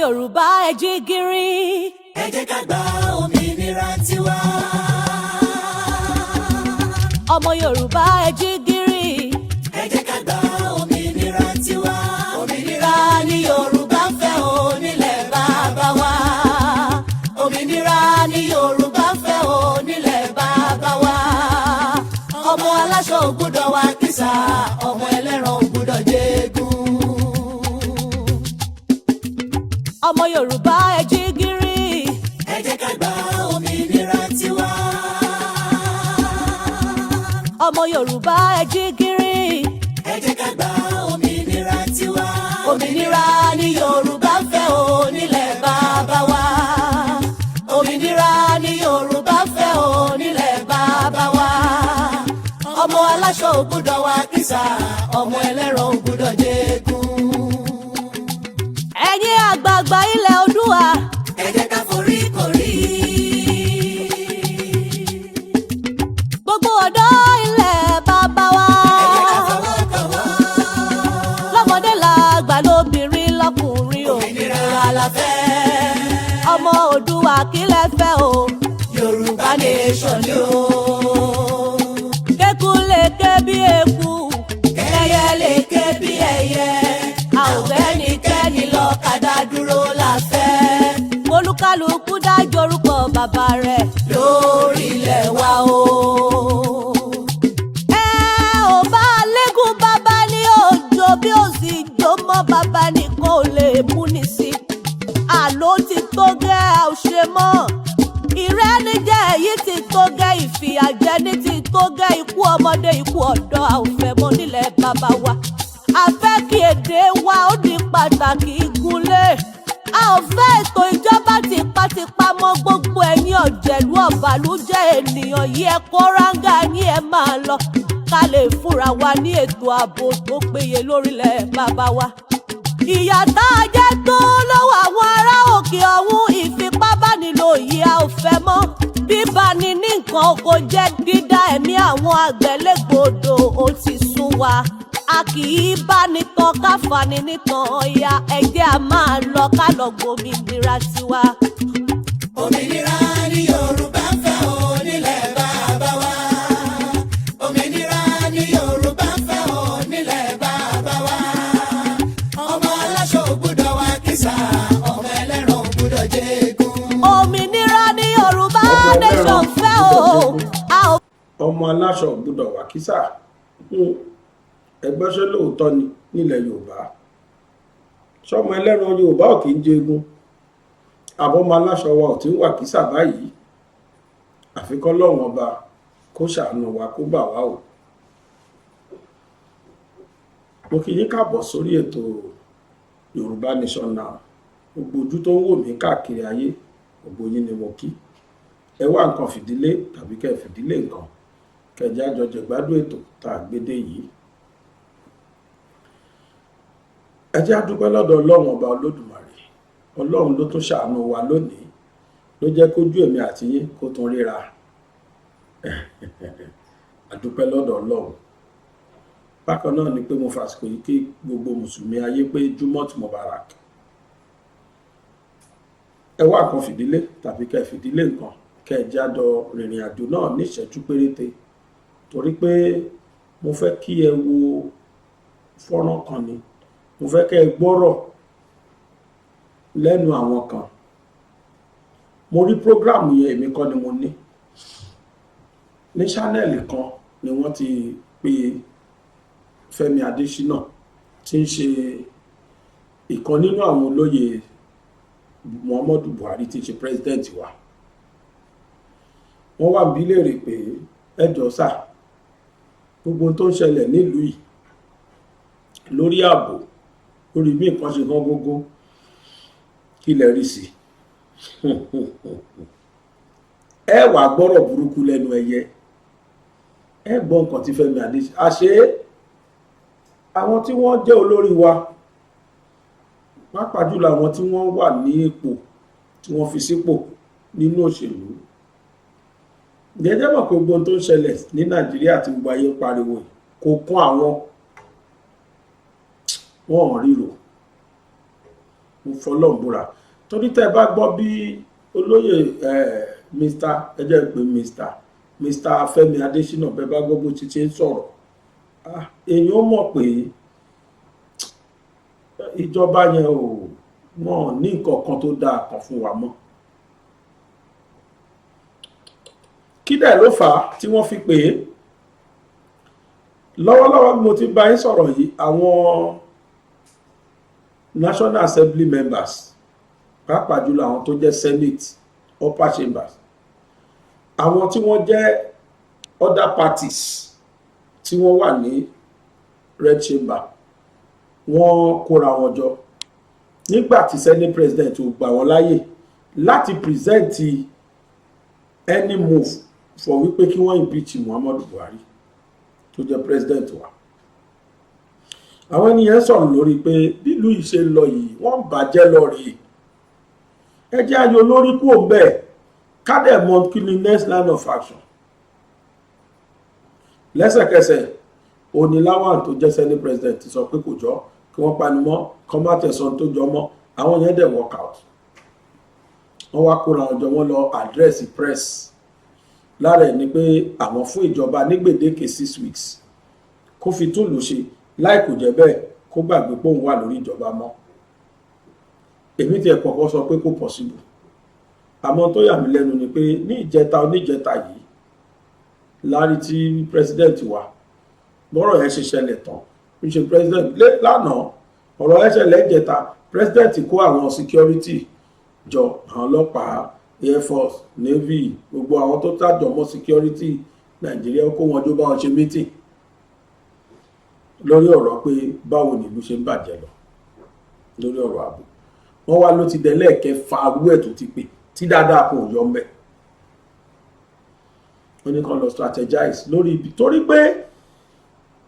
Yorùbá ẹ jí gìrì. Ẹ jẹ́ ká gba òmìnira tiwa. Ọmọ Yorùbá ẹ jí gìrì. Ẹ jẹ́ ká gba òmìnira tiwa. Òmìnira ni Yorùbá ń fẹ́ o nílẹ̀ bàbá wa. Òmìnira ni Yorùbá ń fẹ́ o nílẹ̀ bàbá wa. Ọmọ aláṣọ ò gbọ́dọ̀ wá kìsà, ọmọ ẹlẹ́ran ò gbọ́dọ̀ jẹ́gun. Ọmọ Yorùbá ẹ jí gìrì. Ẹ jẹ́ ká gba òmìnira tiwa. Ọmọ Yorùbá ẹ jí gìrì. Ẹ jẹ́ ká gba òmìnira tiwa. Òmìnira ni Yorùbá ń fẹ́ o nílẹ̀ bàbá wa. Òmìnira ni Yorùbá ń fẹ́ o nílẹ̀ bàbá wa. Ọmọ aláṣọ ò gbọ́dọ̀ wá kìsà, ọmọ ẹlẹ́ran ò gbọ́dọ̀ jẹ́gun. Ẹ̀yin àgbààgbà ilẹ̀ Oòduà. Ẹ jẹ́ ká forí korí. Gbogbo ọ̀dọ́ ilẹ̀ bàbá wa. Ẹ jẹ́ ká fọwọ́ kọ̀wọ́. Lọ́mọdé làgbà lóbìnrin lọ́kùnrin Òmìnira la fẹ́. ọmọ Oòduà kí lẹ fẹ́ o. Yorùbá nation ni o. Kéku lè ké bí eku. Ẹyẹ lè ké bí ẹyẹ. A ò fẹ́nikẹ́ni lọ́kadà dúró la fẹ́. Olúkálùkù dájọ́ orúkọ bàbá rẹ̀. Lórí ilẹ̀ wa o. Ẹ ò bá lẹ́gùn bàbá ní òjò bí ó sì jó mọ́ bàbá nìkan ò lè mú ní sí. Àló ti tó gẹ́ a ò ṣe mọ́. Ìrẹ́nijẹ èyí ti tó gẹ́, ìfìyàjẹni ti tó gẹ́, ikú ọmọdé ikú ọ̀dọ́ a ò fẹ́ mọ́ nílẹ̀ bàbá wa. A fẹ́ kí èdè wa ó di pàtàkì ìgúnlé. A ò fẹ́ ètò ìjọba tipátipá mọ́. Gbogbo ẹ̀yin ọ̀jẹ̀lú ọ̀bàlújẹ́ ènìyàn yìí ẹ kó ráńgà yín ẹ máa lọ. Ká lè fúnra wa ní ètò ààbò tó péye lórílẹ̀ bàbá wa. Ìyà tá a jẹ tó lọ́wọ́ àwọn ará òkè ọ̀hún, ìfipábánilò yìí a ò fẹ́ mọ́. Bíbani ní nǹkan oko jẹ́, dídá ẹ̀mí àwọn àgbẹ̀ légbodò ó ti sún wa. A kì í bá ní tán ká fani nítàn ọ̀ya, ẹ jẹ́ a máa lọ ká lọ gbòmìnira tiwa. Òmìnira ni Yorùbá ń fẹ́ o nílẹ̀ bàbá wa. Òmìnira ni Yorùbá ń fẹ́ o nílẹ̀ bàbá wa. Ọmọ aláṣọ ò gbọ́dọ̀ wá kìsà, ọmọ ẹlẹ́ran ò gbọ́dọ̀ jẹ́gun. Òmìnira ni Yorùbá nation fẹ́ o. Ọmọ aláṣọ ò gbọ́dọ̀ wá kìsà. Ẹgbẹ́ ṣe lóòótọ́ ni nílẹ̀ Yorùbá. Ṣọmọ ẹlẹ́ran Yorùbá ò kì í jẹ́gun. Àbọ̀mọ aláṣọ wa ò tí ń wà kìsà báyìí. Àfi k'Ọlọ́run ọba kó ṣàánú wa kó gbà wá o. Mo kí yín káàbọ̀ sórí ètò Yorùbá Nation Now. Gbogbo ojú tó ń wò mí káàkiri ayé, gbogbo yín ni mo kí. Ẹ wá nǹkan fìdílé tàbí kẹ́ fìdílé nǹkan. Kẹjá jọ jẹ̀gbádùn ètò tá a gbé dé yìí. Ẹ jẹ́ a dúpẹ́ lọ́dọ̀ Ọlọ́run ọba Olódùmarè. Ọlọ́run ló tún ṣàánú wa lónìí, ló jẹ́ kójú èmi àti yín kó tún ríra. A dúpẹ́ lọ́dọ̀ Ọlọ́run. Bákan náà ni pé mo fàsìkò yìí kí gbogbo mùsùlùmí ayé pé Jumot Mubarak. Ẹ wá nǹkan fìdílé tàbí kẹ́ fìdílé nǹkan, kẹ́ jádọ rìnrìn àjò náà ní ìṣẹ́jú péréte, torí pé mo fẹ́ kí ẹ wo fọ́nrán kan ni. Mo fẹ́ kẹ́ ẹ gbọ́rọ̀ lẹ́nu àwọn kan. Mo rí prógrámù yẹn, èmi kọ́ ni mo ní ṣánẹ́ẹ̀lì kan ni wọ́n ti pe Fẹ́mi Adésínà tí ń ṣe ìkan nínú àwọn olóyè Muhammadu Buhari tí ń ṣe president wa. Wọ́n wá bi léèrè pé ẹ jọ̀ọ́ sà, gbogbo tó ń ṣẹlẹ̀ nílùú yìí lórí ààbò, lórí bí nǹkan ṣe hàn gógó, kí lẹ rí sí? Ẹ wá gbọ́rọ̀ burúkú lẹ́nu ẹyẹ, ẹ gbọ́ nǹkan tí Fẹ́mi Adésínà àṣé àwọn tí wọ́n jẹ́ olórí wa, pàápàá jùlọ àwọn tí wọ́n wà ní ipò tí wọ́n fi sípò nínú òṣèlú. Jẹ́jẹ́ mọ̀ pé gbogbo tó ń ṣẹlẹ̀ ní Nàìjíríà tí gbogbo ayé pariwo kò kún àwọn, wọn ò ríro. mo fọlọ́run búra torí tẹ́ ẹ bá gbọ́ bí olóyè mr ẹ jẹ́ pé mr Fẹ́mi Adésínà bẹ́ẹ̀ bá gbọ́ bó ti ṣe ń sọ̀rọ̀ èèyàn mọ̀ pé ìjọba yẹn ò wọ́n ní nǹkan kan tó dáa kan fún wa mọ́. Kí dẹ̀ ló fà á tí wọ́n fi pè é lọ́wọ́lọ́wọ́ bí mo ti bá yín sọ̀rọ̀ yìí àwọn National Assembly members pàápàá jùlọ àwọn tó jẹ́ Senate upper chambers àwọn tí wọ́n jẹ́ other parties tí wọ́n wà ní red chamber wọ́n kóra wọn jọ nígbà tí Senate president ò gbà wọ́n láyè láti present any move for wípé kí wọ́n impeach Muhammadu Buhari tó jẹ́ president wa. Àwọn ènìyàn sọ̀rọ̀ lórí pé bílùú ìṣe lọ yìí wọ́n bàjẹ́ lọ rèé ẹ jẹ́ ayò lórí kú òǹbẹ̀ kádẹ̀ mọ kí ni next line of action. Lẹ́sẹ̀kẹsẹ̀ Oníláwàn tó jẹ́ Senate president sọ pé kò jọ kí wọ́n panimọ́ kọ́ má tẹ̀sán tó jọ mọ́ àwọn yẹn dẹ̀ work out. Wọ́n wá kóra ọjọ́ wọn lọ address press lára ẹ̀ ni pé àwọn fún ìjọba ní gbèdéke 6 weeks kó fi tún lù ṣe láì kò jẹ́ bẹ́ẹ̀ kó gbàgbé pé òun wà lórí ìjọba mọ́. Èmi tiẹ̀ kọ́kọ́ sọ pé kò possible àmọ́ tó yà mí lẹ́nu ni pé ní ìjẹta oníjẹta yìí lárí tí president wa bọ́rọ̀ yẹn ṣe ṣẹlẹ̀ tán ń ṣe president lánàá ọ̀rọ̀ yẹn ṣẹlẹ̀ ìjẹta president kó àwọn security jọ àwọn ọlọ́pàá air force navy gbogbo àwọn tó tàjọ mọ́ security Nàìjíríà kó wọn jó bá wọn ṣe meeting lórí ọ̀rọ̀ pé báwo ni ìlú ṣe ń bàjẹ́ lọ lórí ọ̀rọ̀ ààbò wọ́n wá ló ti dẹ́lẹ́ẹ̀kẹ́ fa arú ẹ̀ tó ti pè tí dáadáa kò yọ ń bẹ̀ wọ́n ní kan lọ strategize lórí ibi torí pé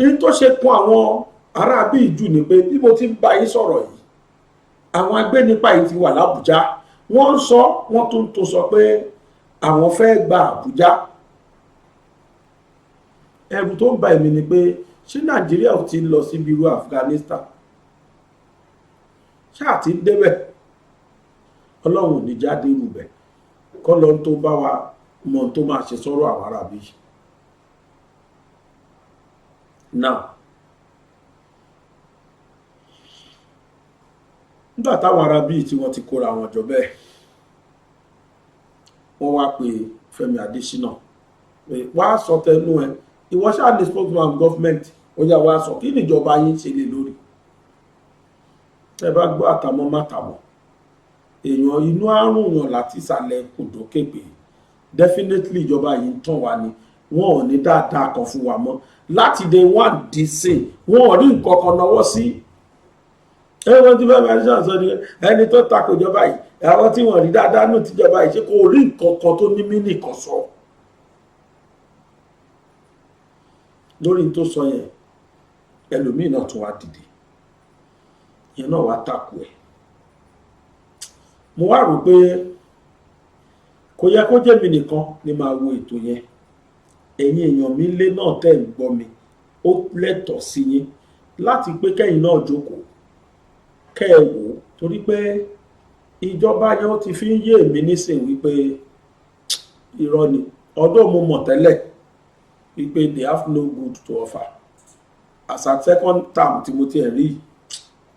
in tó ṣe kún àwọn ará bí ìjù ni pé bí mo ti ń bá yín sọ̀rọ̀ yìí àwọn agbénipa yìí ti wà l'Àbújá wọ́n ń sọ wọ́n tún sọ pé àwọn fẹ́ gba Àbújá ẹ̀rù tó ń bà èmi ni pé ṣé Nàìjíríà ò ti lọ síbi irú Afghanistan ṣáà ti ń débẹ̀ Ọlọ́run ò ní jáde irúbẹ̀ kọ́ lọ́n tó bá wa mọ̀ tó máa ṣe sọ́rọ̀ àwọn arábí náà nígbà táwọn arábí tí wọ́n ti kóra wọn jọ bẹ́ẹ̀ wọ́n wá pe Fẹ́mi Adésínà pé wá sọ tẹnu ẹ ìwọ ṣáà ní spokesman government ó yá wá sọ kí níjọba yín ṣe lè lórí ẹ bá gbọ́ àtàmọ́ mátàmọ́ èèyàn inú àrùn yàn láti ìsàlẹ̀ kòdó képe definitely ìjọba yìí ń tàn wá ni wọn ò ní dáadáa kan fún wa mọ́ láti day one di sin wọn ò rí nǹkan kan náwó sí ẹwọn tí bẹ́ẹ̀ máa ń ṣàṣọ ni ẹni tó takò ìjọba yìí àwọn tí wọ́n rí dáadáa nù tíjọba yìí ṣe kò rí nǹkan kan tó ní mínì kan sọ lórí tó sọ yẹn ẹlòmíì náà tún wá dìde yẹn náà wá takò ẹ̀ mo wá rò pé kò yẹ kó jẹ́ mi nìkan ni máa wo ètò yẹn ẹ̀yin èèyàn mi lé náà tẹ́ ń gbọ́ mi ó lẹ́tọ̀ọ́ sí yín láti pé kẹ́yìn náà jókòó kẹ́ ẹ wò ó torí pé ìjọba yẹn ó ti fi ń yé èmi nísìnyí wípé irọ́ ni ọdún mo mọ̀ tẹ́lẹ̀ wípé they have no good to offer as at second term tí mo ti ẹ̀ rí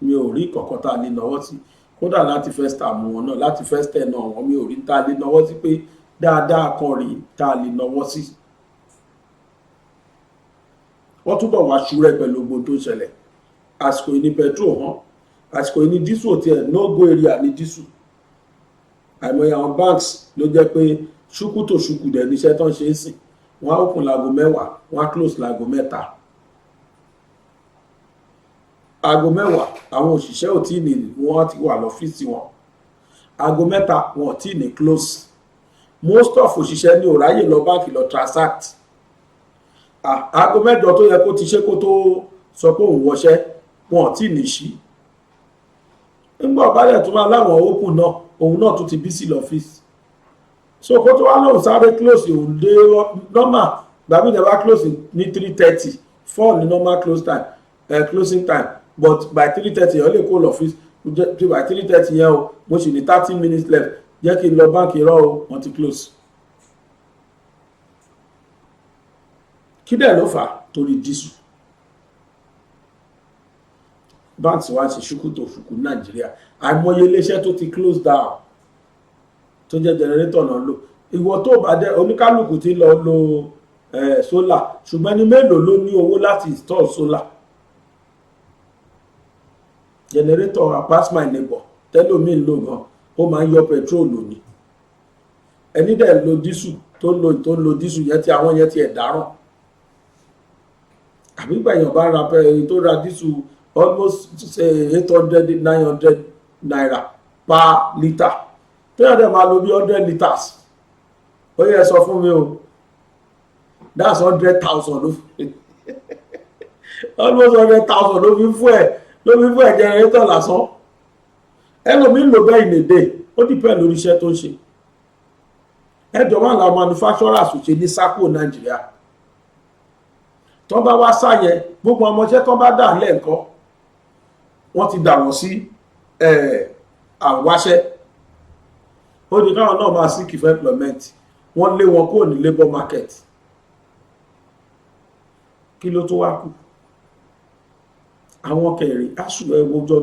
mi ò rí kọ̀ọ̀kan tá a lè náwó sí kódà láti first term wọn náà láti first term náà wọn mi ò rí tá a lè náwó sí pé dáadáa kan rí tá a lè náwó sí wọ́n túbọ̀ wá ṣúrẹ́ pẹ̀lú ogun tó ṣẹlẹ̀ àsìkò yìí ní petrol hàn àsìkò yìí ní dísù ò tiẹ̀ no go area ní dísù àìmọye àwọn banks ló jẹ́ pé ṣúkú tó ṣúkú dẹ̀ níṣẹ́ tó ń ṣe é sìn wọ́n á open láago 10 wọ́n á close láago 3 aago 10 àwọn òṣìṣẹ́ ò tí ní wọ́n ti wà lọ́fíìsì wọn aago 3 wọn ò tí ní close most of òṣìṣẹ́ ní ò ráyè lọ báńkì lọ transact aago 8 tó yẹ kó ti ṣe kó tó sọ pé òun wọṣẹ́ wọn ò tí ní ṣí nígbà ọ̀bálẹ̀ tó máa láwọn open náà òun náà tún ti bí sí lọ́fíìsì so kó tó wá lóun sáré close òun dé normal gbàmí never close ní 3:30 4 ní normal closing time but by 3:30 ó lè kó lọ́fíìsì tí by 3:30 yẹn o mo sì ní 30 minutes left jẹ́ kí n lọ báńkì rọ́ o wọ́n ti close. kí dẹ̀ ló fà á torí dísù. banks wá ṣe ṣùkútò ṣùkú nàìjíríà àìmọye iléeṣẹ́ tó ti close down tó jẹ́ generator náà lò ìwọ tó bá dé oníkálukú ti lọ lo solar ṣùgbọ́n ní mélòó ló ní owó láti install solar generator apart my neighbor tẹ́lómi lò gan ó máa ń yọ petrol lónìí ẹni dẹ̀ lo dísù tó ń lo dísù yẹn tí àwọn yẹn ti ẹ̀ dáràn àbí gbẹ̀yàn bá ra tó ra dísù almost 800-900 naira per litre tó yẹ dẹ̀ máa lo bí 100 litres ó yẹ sọ fún mi o that's 100,000 ló fi almost 100,000 ló fi fún ẹ generator lásán ẹlòmíín lò bẹ́ẹ̀ ìnèdè ó dìpẹ́ lórí iṣẹ́ tó ń ṣe ẹjọ́ wà láwọn manufacturers ṣe ní sápò nàìjíríà tó bá wá sáyẹn gbogbo ọmọọṣẹ́ tó bá dà lẹ́ẹ̀kọ́ wọ́n ti dà wọ́n sí àwáṣẹ́ ó di káwọn náà máa seek for employment wọ́n lé wọn kúrò ní labour market kí ló tó wá kù àwọn kẹrin aṣù ẹgbẹjọ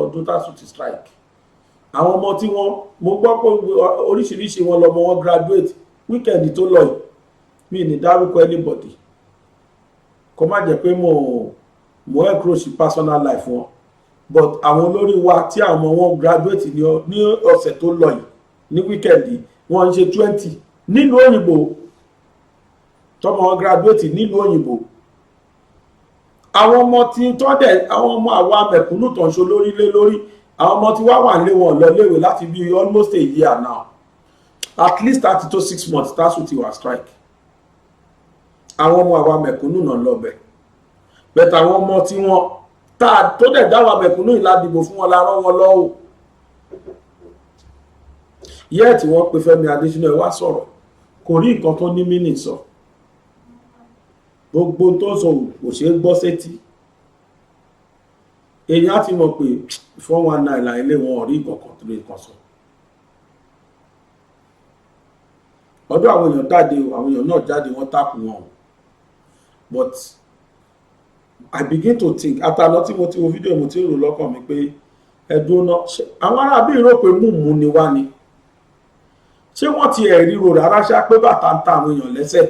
ọdún tásù ti strike àwọn ọmọ tí wọ́n mo gbọ́ pé oríṣiríṣi wọn lọmọ wọn graduate weekend tó lọ yìí mi ní dárúkọ anybody kó má jẹ́ pé mo encroach personal life wọn but àwọn olórí wa tí àwọn ọmọ wọn graduate ní ọ̀sẹ̀ tó lọ yìí ní weekend yìí wọ́n ń ṣe 20 nílùú òyìnbó tọmọ wọn graduate nílùú òyìnbó àwọn ọmọ tí tọ́dẹ̀ àwọn ọmọ àwa mẹ̀kúnnù tó ń ṣe lórí lé lórí àwọn ọmọ tí wá wà nílé wọn lọ léwe láti bí almost a year now at least 30 to 6 months tásù ti wà strike àwọn ọmọ àwa mẹ̀kúnnù náà lọ́bẹ̀ bẹ̀tẹ̀ àwọn ọmọ tí wọ́n tó dẹ̀ dáwà mẹ̀kúnnù ìlàdìbò fún wọn lárọ́ wọn lọ́wọ́ yẹ́ tí wọ́n pe Fẹ́mi Adésínà wá sọ̀rọ̀ kò rí nǹkan tó ní mínì sọ gbogbo tó sọ kò ṣe é gbọ́ sétí èèyàn ti mọ̀ pé 419 là ilé wọn rí ìkọ̀kan tó lè kàn sọ ọdún àwọn èèyàn jáde àwọn èèyàn náà jáde wọ́n tákù wọn but I begin to think àtàlọ tí mo ti wo fídíò mo ti rò lọ́kàn mi pé ẹ̀dùn náà àwọn arábí rò pé múmu ni wá ni ṣé wọ́n ti ẹ̀rí rò rárá ṣá pé bàtà ń ta àwọn èèyàn lẹ́sẹ̀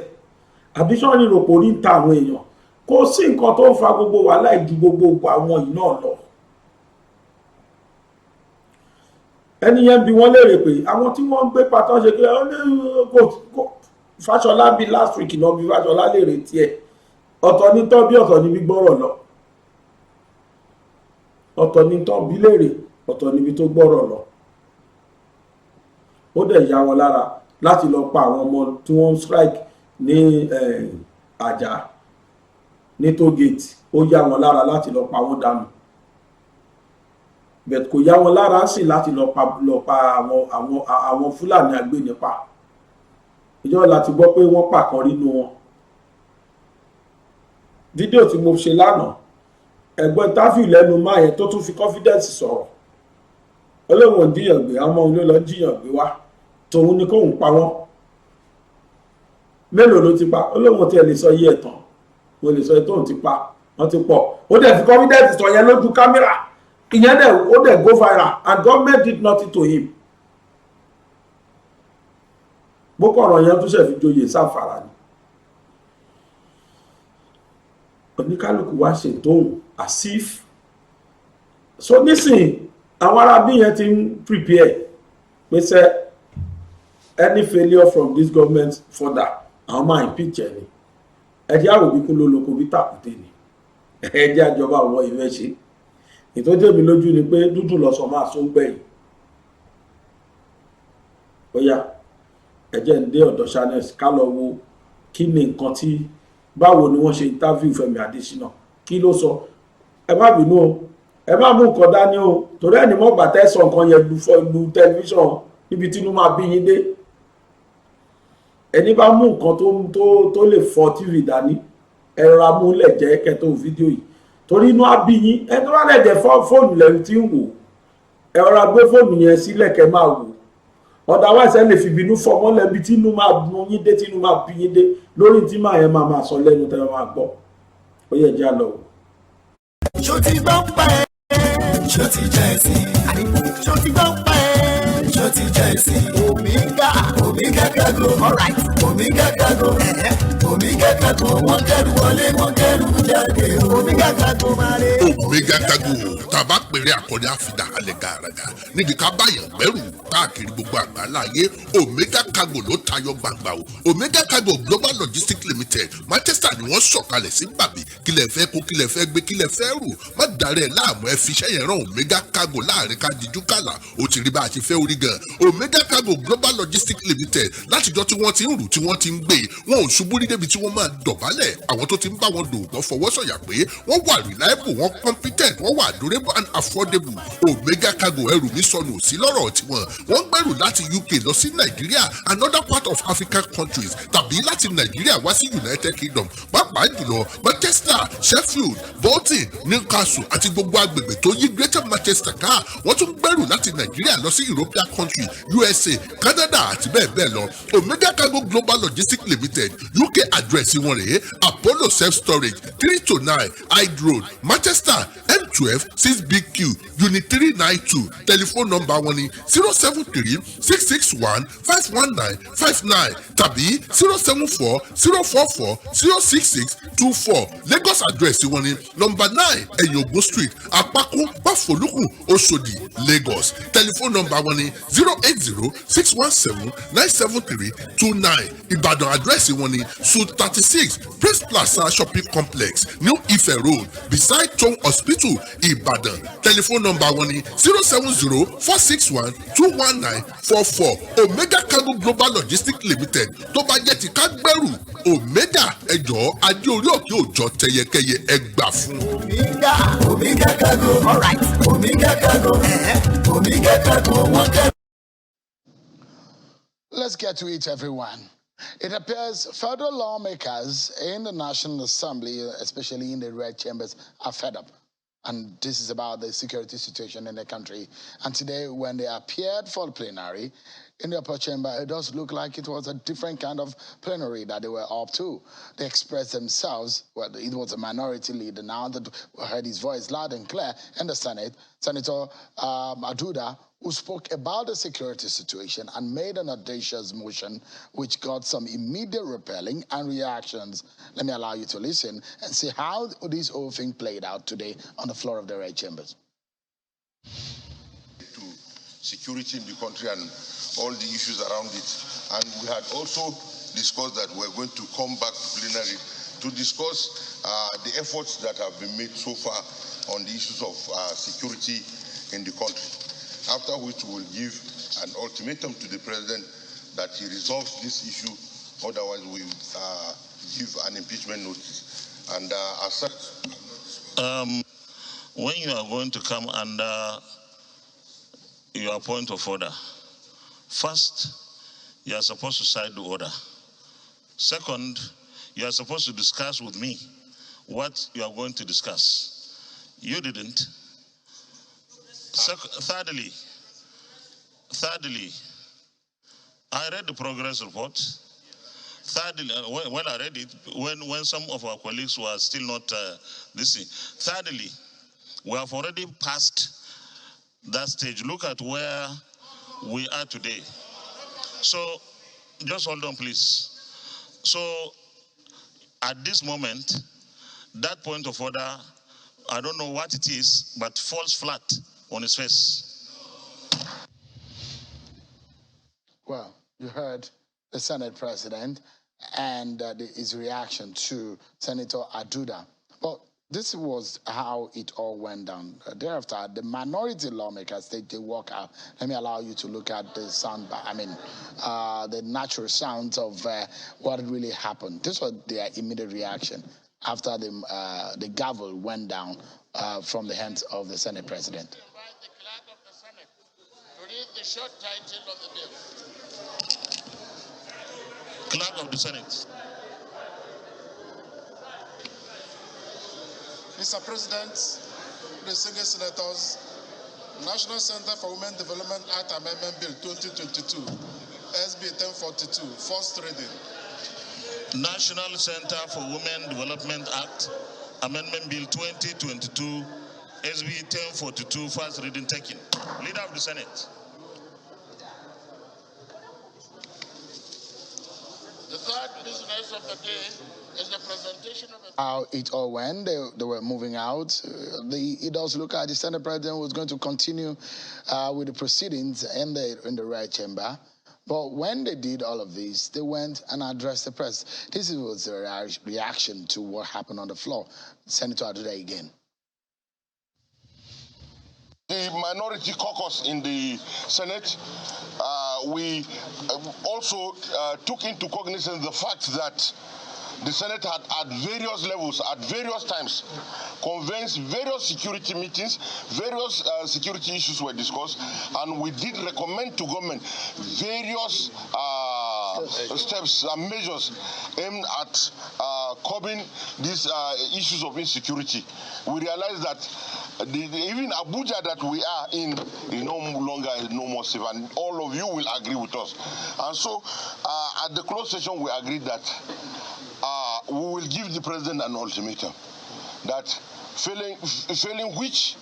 àbí ṣọ́ ní ròpò orí ń ta àwọn èèyàn kò sí nǹkan tó ń fa gbogbo wàhálà ìdí gbogbo àwọn yìí náà lọ ẹni yẹn bí wọ́n léèrè pé àwọn tí wọ́n ń gbé pátá ṣe pé Fáṣọlá bí last week náà bí Fáṣọlá léèrè tiẹ̀ ọ̀tọ̀ ní tọ́ bí ọ̀tọ̀ ní bí gbọ́rọ̀ lọ ọ̀tọ̀ ní tọ́ bí léèrè ọ̀tọ̀ níbi tó gbọ́rọ̀ lọ ó dẹ̀ yà wọn lára láti lọ pa àwọn ọmọ tí wọ́n ń strike ní àjà ní tógèètì ó yà wọn lára láti lọ pa wọn dànù bẹ̀t kò yà wọn lára sí láti lọ pa àwọn Fúlàní agbénipa ìjọba láti gbọ́ pé wọ́n pa kan nínú wọn fídíò tí mo ṣe lánàá ẹ̀gbọ́n táfì lẹ́nu máa yẹn tó tún fi confidence sọ̀rọ̀ olóhùn jíyàn gbé àwọn ọmọ ilé lọ jíyàn gbé wá tòun ni kóhùn pa wọ́n mélòó ló ti pa olóhùn tí ẹ lè sọ yí ẹ̀tàn mo lè sọ tóhùn ti pa wọ́n ti pọ̀ ó dẹ̀ fi confidence sọ yẹn lójú kámẹ́rà ìyẹn dẹ̀ ó dẹ̀ go viral and government did nothing to him bókọ ọ̀rọ̀ yẹn tún ṣe fi joyè sáfàrà ni oníkálukú wá ṣe tóhùn as if so nísìnyí àwọn arábí yẹn ti ń prepare pé sẹ́ any failure from this government further àwọn máa impeach ẹ̀ ni ẹjẹ́ àròbí kún ló lóko bí tàkùté ni ẹjẹ́ àjọba àwọn ìwé ṣe ìtọ́jú mi lójú ni pé dúdú lọ́sọ̀ máa sún gbẹ̀yìn ó yá ẹjẹ́ ń dé ọ̀dọ̀ channels ká lọ wo kí ni nǹkan tí báwo ni wọ́n ṣe interview Fẹ́mi Adésínà kí ló sọ ẹ má bínú o ẹ má mú nǹkan dání o torí ẹni mọ́ gbà tẹ́sán nǹkan yẹn lu tẹlifíṣàn níbi tí inú máa bí yín dé ẹni bá mú nǹkan tó lè fọ́ tv dání ẹ̀rọ amúlẹ̀ jẹ́ kẹtọ́ fídíò yìí torí inú á bí yín ẹni tó bá lẹ̀ jẹ́ fóònù lẹ́nu tí ń wò ẹ rọra gbé fóònù yẹn sílẹ̀ kẹ́ máa wò otherwise ẹ lè fi bínú fọmọ lẹ́bi tí inú máa dùn yín dé tí inú máa bí yín dé lórí tí màá yẹn máa sọ lẹ́nu tẹ́ máa gbọ́ ó yẹ jẹ́ àlọ́. ṣó ti gbọ́ pẹ́ ṣó ti jẹ́ sí ṣó ti gbọ́ pẹ́ ṣó ti jẹ́ sí Omega Cargo alright Omega Cargo Omega Cargo wọ́n kẹ́rù wọlé wọ́n kẹ́rù jáde Omega Cargo máa rè. Omega Cargo tàbá pèrè àkọlé àfidà alẹ́ gàràgà níbi ká báyàn gbẹ́rù káàkiri gbogbo àgbáláyé Omega Cargo ló tayọ gbangba o Omega Cargo Global Logistics Limited Manchester ni wọ́n sọ̀kalẹ̀ sí bàbí kílẹ̀ fẹ́ kó kílẹ̀ fẹ́ gbé kílẹ̀ fẹ́ rù má darẹ̀ láàmú ẹ fi iṣẹ́ yẹn rán Omega Cargo láàrin ká dijú kàlà ó ti rí bá a ti fẹ́ orí gan Omega Cargo Global Logistics Limited látijọ́ tí wọ́n ti ń rù tí wọ́n ti ń gbé wọn ò ṣubú rí débi tí wọ́n máa dọ̀bálẹ̀ àwọn tó ti ń bá wọn dòwò fọwọ́sọ̀yà pé wọ́n wà reliable wọ́n competent wọ́n wà durable and affordable Omega Cargo ẹrù mi sọnù sí lọ́rọ̀ tiwọn wọ́n gbẹ́rù láti UK lọ sí Nàìjíríà and other part of African countries tàbí láti Nàìjíríà wá sí United Kingdom pàápàá jùlọ Manchester Sheffield Bolton Newcastle àti gbogbo agbègbè tó yí Greater Manchester ká wọ́n tún gbẹ́rù láti Nàìjíríà lọ sí European country USA Canada àti bẹ́ẹ̀ bẹ́ẹ̀ lọ Omega Cargo Global Logistics Limited UK address wọn rèé Apollo Self Storage 3-9 Hyde Road Manchester M12 6BQ Unit 392 telephone number wọn ni 073-661-51959 tàbí 074-044-06624 Lagos address wọn ni number 9 Ẹ̀yọ̀gbọ́ Street Apako Bafolukun Oṣòdì Lagos telephone number wọn ni 080-617-97329 Ìbàdàn address wọn ni Suite 36 Praise Plaza Shopping Complex New Ife Road beside Town Hospital Ìbàdàn telephone number wọn ni 070-461-21944 Omega Cargo Global Logistics Limited tó bá jẹ́ ti ká gbẹ́rù Omega ẹjọ́ adé orí òkè òjò tẹyẹkẹyẹ ẹgbà fún. Omega Cargo alright Omega Cargo Omega Cargo wọ́n kẹ́rù. Let's get to it, everyone. It appears federal lawmakers in the National Assembly, especially in the red chambers, are fed up. And this is about the security situation in the country. And today, when they appeared for the plenary in the upper chamber, it does look like it was a different kind of plenary that they were up to. They expressed themselves. Well, it was a minority leader now that we heard his voice loud and clear in the Senate. Senator Abuja, who spoke about the security situation and made an audacious motion which got some immediate repelling and reactions. Let me allow you to listen and see how this whole thing played out today on the floor of the red chambers. To security in the country and all the issues around it. And we had also discussed that we're going to come back to plenary to discuss the efforts that have been made so far on the issues of security in the country. After which we will give an ultimatum to the president that he resolves this issue, otherwise we give an impeachment notice. And as such, when you are going to come under your point of order, first, you are supposed to cite the order. Second, you are supposed to discuss with me what you are going to discuss. You didn't. Thirdly, I read the progress report. Thirdly, when I read it, when some of our colleagues were still not listening. Thirdly, we have already passed that stage. Look at where we are today. So, just hold on, please. So, at this moment, that point of order, I don't know what it is, but falls flat on its face. Well, you heard the Senate President and his reaction to Senator Abuja. But this was how it all went down. Thereafter, the minority lawmakers, they walk out. Let me allow you to look at the sound, the natural sounds of what really happened. This was their immediate reaction after the gavel went down from the hands of the Senate President. The clerk of the Senate to read the short title of the bill. Clerk of the Senate. Mr. President, distinguished senators, National Center for Women Development Act Amendment Bill 2022, SB 1042, first reading. National Center for Women Development Act Amendment Bill 2022, SB 1042, first reading taken. Leader of the Senate. The third business of the day is the presentation of How it all went, they were moving out. It does look like the Senate President was going to continue with the proceedings in the Red Chamber. But when they did all of this, they went and addressed the press. This was their reaction to what happened on the floor. Senator Aduda again. The minority caucus in the Senate, we also took into cognizance the fact that the Senate had at various levels, at various times, convened various security meetings, various security issues were discussed, and we did recommend to government various steps and measures aimed at curbing these issues of insecurity. We realized that even Abuja that we are in is no more safe, and all of you will agree with us. And so at the closed session, we agreed that we will give the president an ultimatum that failing which,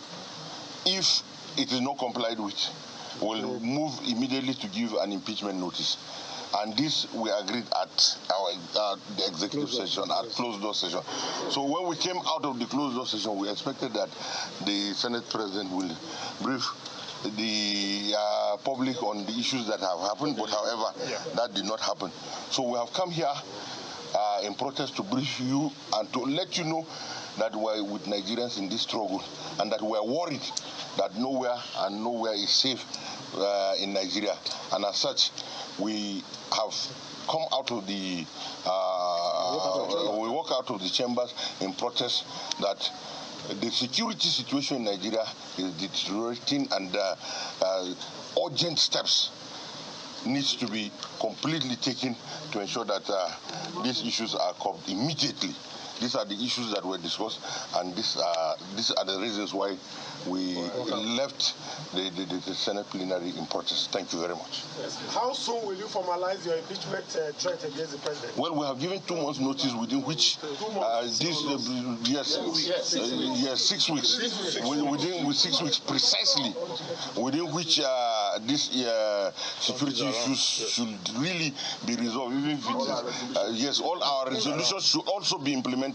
if it is not complied with, will move immediately to give an impeachment notice. And this we agreed at the executive session, at closed door session. So when we came out of the closed door session, we expected that the Senate President will brief the public on the issues that have happened, but however, that did not happen. So we have come here in protest to brief you and to let you know that we're with Nigerians in this struggle and that we're worried that nowhere is safe in Nigeria. And as such, we have come out of the we walk out of the chambers in protest that the security situation in Nigeria is deteriorating, and urgent steps needs to be completely taken to ensure that these issues are covered immediately. These are the issues that were discussed, and these are the reasons why we left the Senate plenary in protest. Thank you very much. How soon will you formalize your impeachment threat against the president? Well, we have given 2 months' notice within which 6 weeks. Within 6 weeks precisely, within which these security issues should really be resolved. Even if it is, yes, all our resolutions should also be implemented.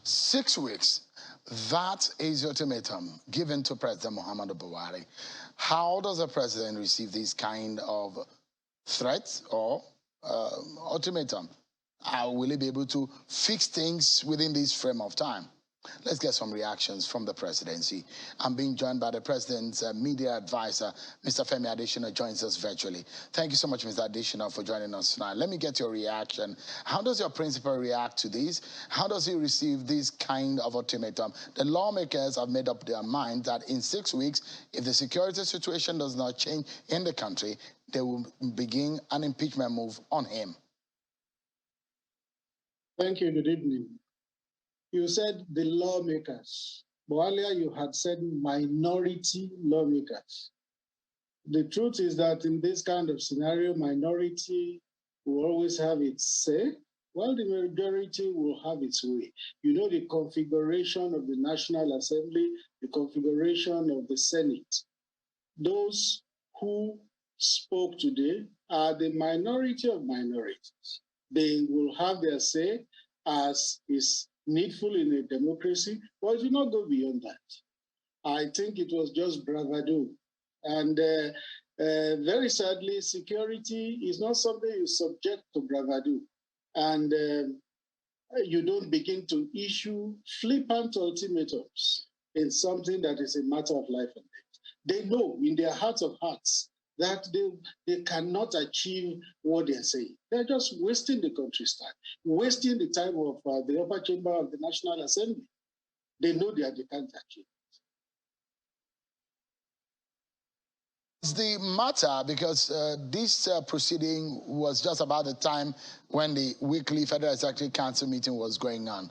6 weeks. That is the ultimatum given to President Muhammadu Buhari. How does the president receive these kind of threats or ultimatum? How will he be able to fix things within this frame of time? Let's get some reactions from the presidency. I'm being joined by the president's media advisor, Mr. Femi Adesina, joins us virtually. Thank you so much, Mr. Adesina, for joining us tonight. Let me get your reaction. How does your principal react to this? How does he receive this kind of ultimatum? The lawmakers have made up their mind that in 6 weeks, if the security situation does not change in the country, they will begin an impeachment move on him. Thank you. Good evening. You said the lawmakers, but earlier you had said minority lawmakers. The truth is that in this kind of scenario, minority will always have its say, while the majority will have its way. You know the configuration of the National Assembly, the configuration of the Senate. Those who spoke today are the minority of minorities. They will have their say as is needful in a democracy, but it will not go beyond that. I think it was just bravado. And very sadly, security is not something you subject to bravado. And you don't begin to issue flippant ultimatums in something that is a matter of life and death. They know in their hearts of hearts that they cannot achieve what they're saying. They're just wasting the country's time, wasting the time of the upper chamber of the National Assembly. They know they can't achieve. It's the matter because this proceeding was just about the time when the weekly Federal Executive Council meeting was going on.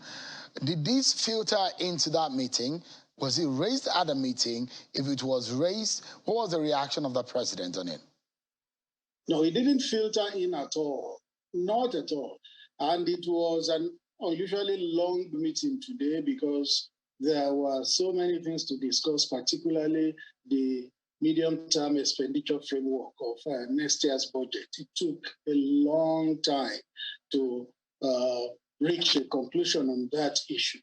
Did this filter into that meeting? Was it raised at a meeting? If it was raised, what was the reaction of the president on it? No, it didn't filter in at all. Not at all. And it was an unusually long meeting today because there were so many things to discuss, particularly the medium-term expenditure framework of next year's budget. It took a long time to reach a conclusion on that issue.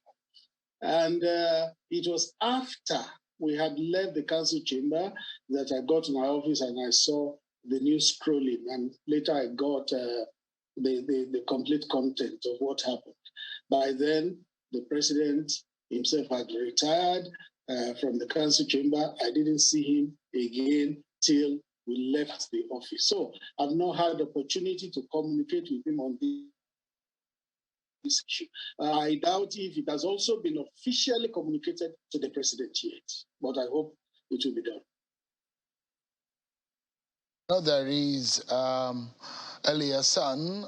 And it was after we had left the council chamber that I got to my office and I saw the news scrolling, and later I got the complete content of what happened. By then, the president himself had retired from the council chamber. I didn't see him again till we left the office. So I've not had the opportunity to communicate with him on this issue. I doubt if it has also been officially communicated to the president yet, but I hope it will be done. There is Elia's son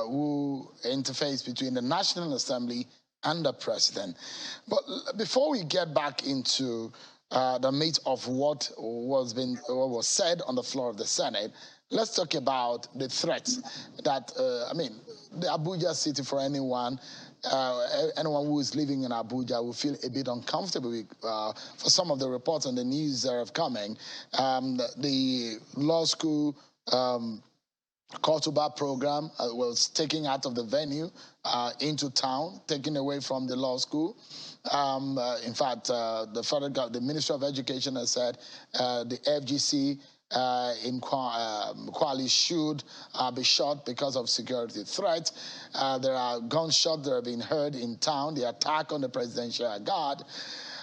who interfaces between the National Assembly and the president. But before we get back into the meat of what was said on the floor of the Senate, let's talk about the threats that, the Abuja city, for anyone who is living in Abuja will feel a bit uncomfortable with, for some of the reports and the news that are coming. The law school Call-to-Bar program was taken out of the venue into town, taken away from the law school. In fact, the Ministry of Education has said the FGC in Kwali should be shot because of security threats. There are gunshots that are being heard in town, the attack on the presidential guard.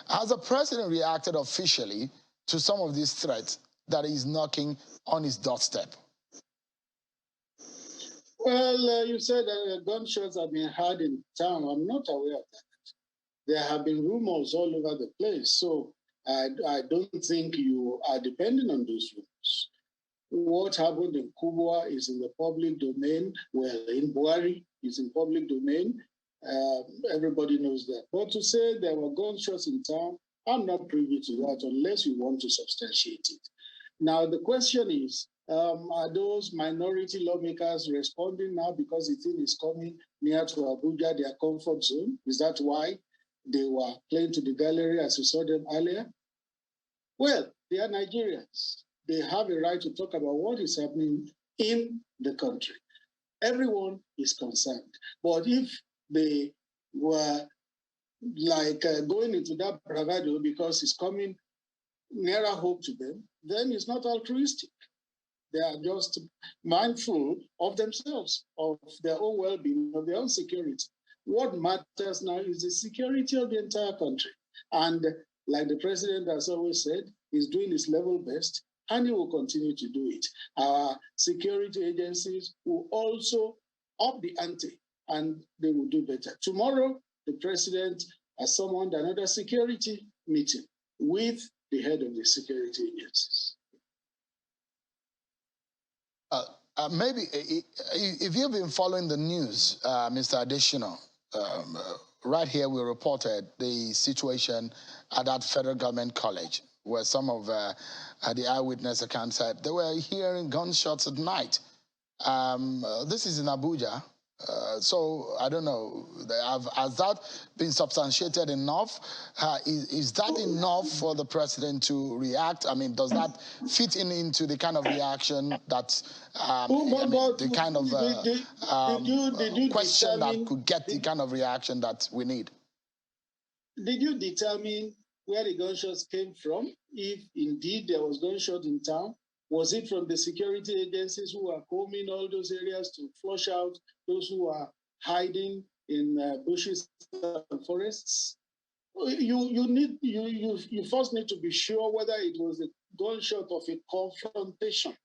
Has the president reacted officially to some of these threats that is knocking on his doorstep? Well, you said gunshots have been heard in town. I'm not aware of that. There have been rumors all over the place, so I don't think you are depending on those rumors. What happened in Kubwa is in the public domain. Well, in Buhari is in public domain. Everybody knows that. But to say there were gunshots in town, I'm not privy to that unless you want to substantiate it. Now, the question is, are those minority lawmakers responding now because the thing is coming near to Abuja, their comfort zone? Is that why they were playing to the gallery as you saw them earlier? Well, they are Nigerians. They have a right to talk about what is happening in the country. Everyone is concerned. But if they were like going into that bravado because it's coming nearer home to them, then it's not altruistic. They are just mindful of themselves, of their own well-being, of their own security. What matters now is the security of the entire country. And like the president has always said, he's doing his level best, and he will continue to do it. Our security agencies will also up the ante, and they will do better. Tomorrow, the president has summoned another security meeting with the head of the security agencies. Maybe if you've been following the news, Mr. Additional, right here we reported the situation at that federal government college where some of the eyewitness accounts said they were hearing gunshots at night. This is in Abuja. So I don't know, has that been substantiated enough? Is that enough for the president to react? I mean, does that fit into the kind of reaction that, the kind of question that could get the kind of reaction that we need? Did you determine where the gunshots came from? If indeed there was gunshot in town, was it from the security agencies who are combing all those areas to flush out those who are hiding in bushes and forests? You first need to be sure whether it was a gunshot of a confrontation.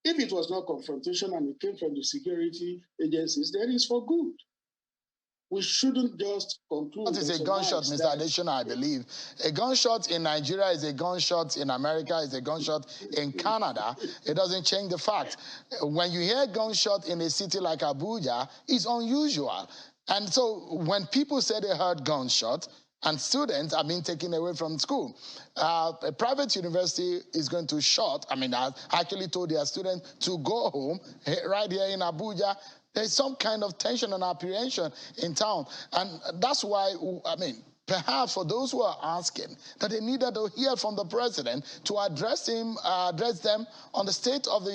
If it was not confrontation and it came from the security agencies, then it's for good. We shouldn't just conclude. What is a gunshot, Mr. Additional, I believe? A gunshot in Nigeria is a gunshot in America, is a gunshot in Canada. It doesn't change the fact. When you hear gunshot in a city like Abuja, it's unusual. And so when people say they heard gunshot, and students are being taken away from school. A private university is going to shut. I mean, I actually told their students to go home right here in Abuja. There's some kind of tension and apprehension in town. And that's why, I mean, perhaps for those who are asking that they needed to hear from the president to address them on the state of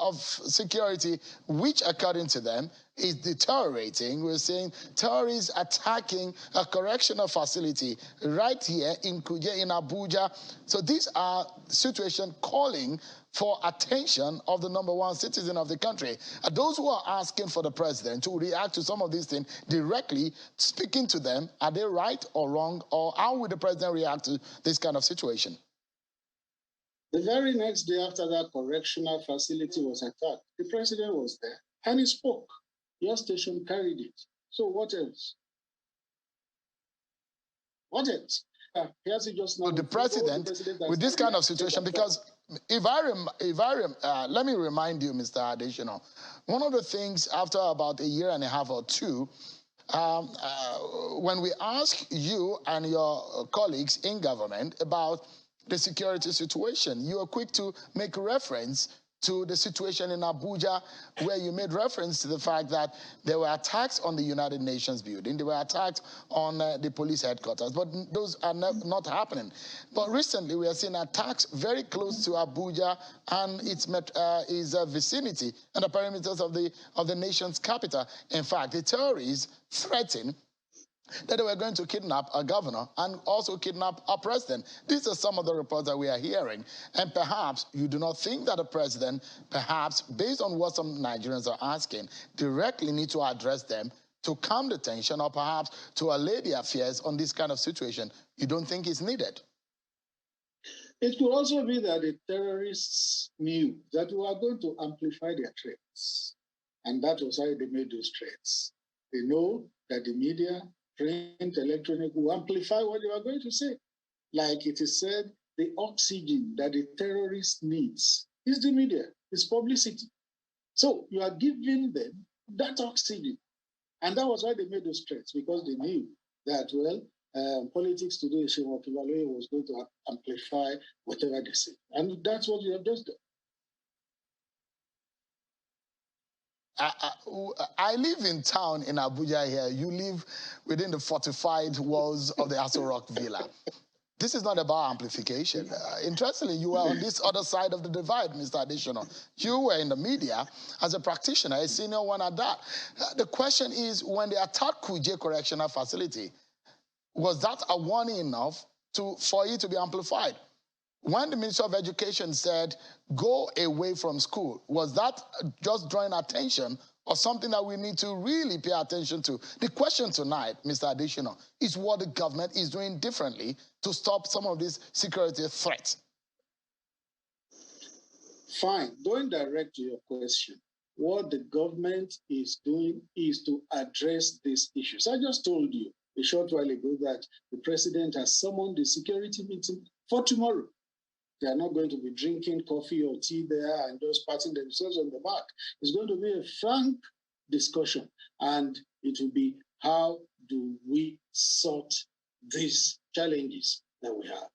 of security, which according to them is deteriorating. We're seeing terrorists attacking a correctional facility right here in Kuje in Abuja. So these are situations calling for attention of the #1 citizen of the country. Those who are asking for the president to react to some of these things directly, speaking to them, are they right or wrong, or how would the president react to this kind of situation? The very next day after that correctional facility was attacked, the president was there and he spoke. Your station carried it. So what else? What else? Here's it just now. So the president with this kind of situation, because let me remind you, Mr. Additional, one of the things after about a year and a half or two, when we ask you and your colleagues in government about the security situation, you are quick to make reference to the situation in Abuja, where you made reference to the fact that there were attacks on the United Nations building, there were attacks on the police headquarters, but those are not happening. But recently, we are seeing attacks very close to Abuja and its vicinity and the perimeters of the nation's capital. In fact, the terrorists threaten that they were going to kidnap a governor and also kidnap a president. These are some of the reports that we are hearing. And perhaps you do not think that the president, perhaps based on what some Nigerians are asking, directly need to address them to calm the tension or perhaps to allay the affairs on this kind of situation. You don't think it's needed? It could also be that the terrorists knew that we were going to amplify their threats. And that was why they made those threats. They know that the media, print, electronic, will amplify what they are going to say. Like it is said, the oxygen that the terrorist needs is the media, is publicity. So you are giving them that oxygen. And that was why they made those threats, because they knew that, well, politics today, Shemo Kibaloye was going to amplify whatever they say. And that's what you have just done. I live in town in Abuja here. You live within the fortified walls of the Aso Rock Villa. This is not about amplification. Interestingly, you were on this other side of the divide, Mr. Additional. You were in the media as a practitioner, a senior one at that. The question is, when they attacked Kuje Correctional Facility, was that a warning enough for it to be amplified? When the Minister of Education said, go away from school, was that just drawing attention or something that we need to really pay attention to? The question tonight, Mr. Additional, is what the government is doing differently to stop some of these security threats. Fine. Going direct to your question, what the government is doing is to address these issues. I just told you a short while ago that the president has summoned the security meeting for tomorrow. They are not going to be drinking coffee or tea there and just patting themselves on the back. It's going to be a frank discussion, and it will be how do we sort these challenges that we have.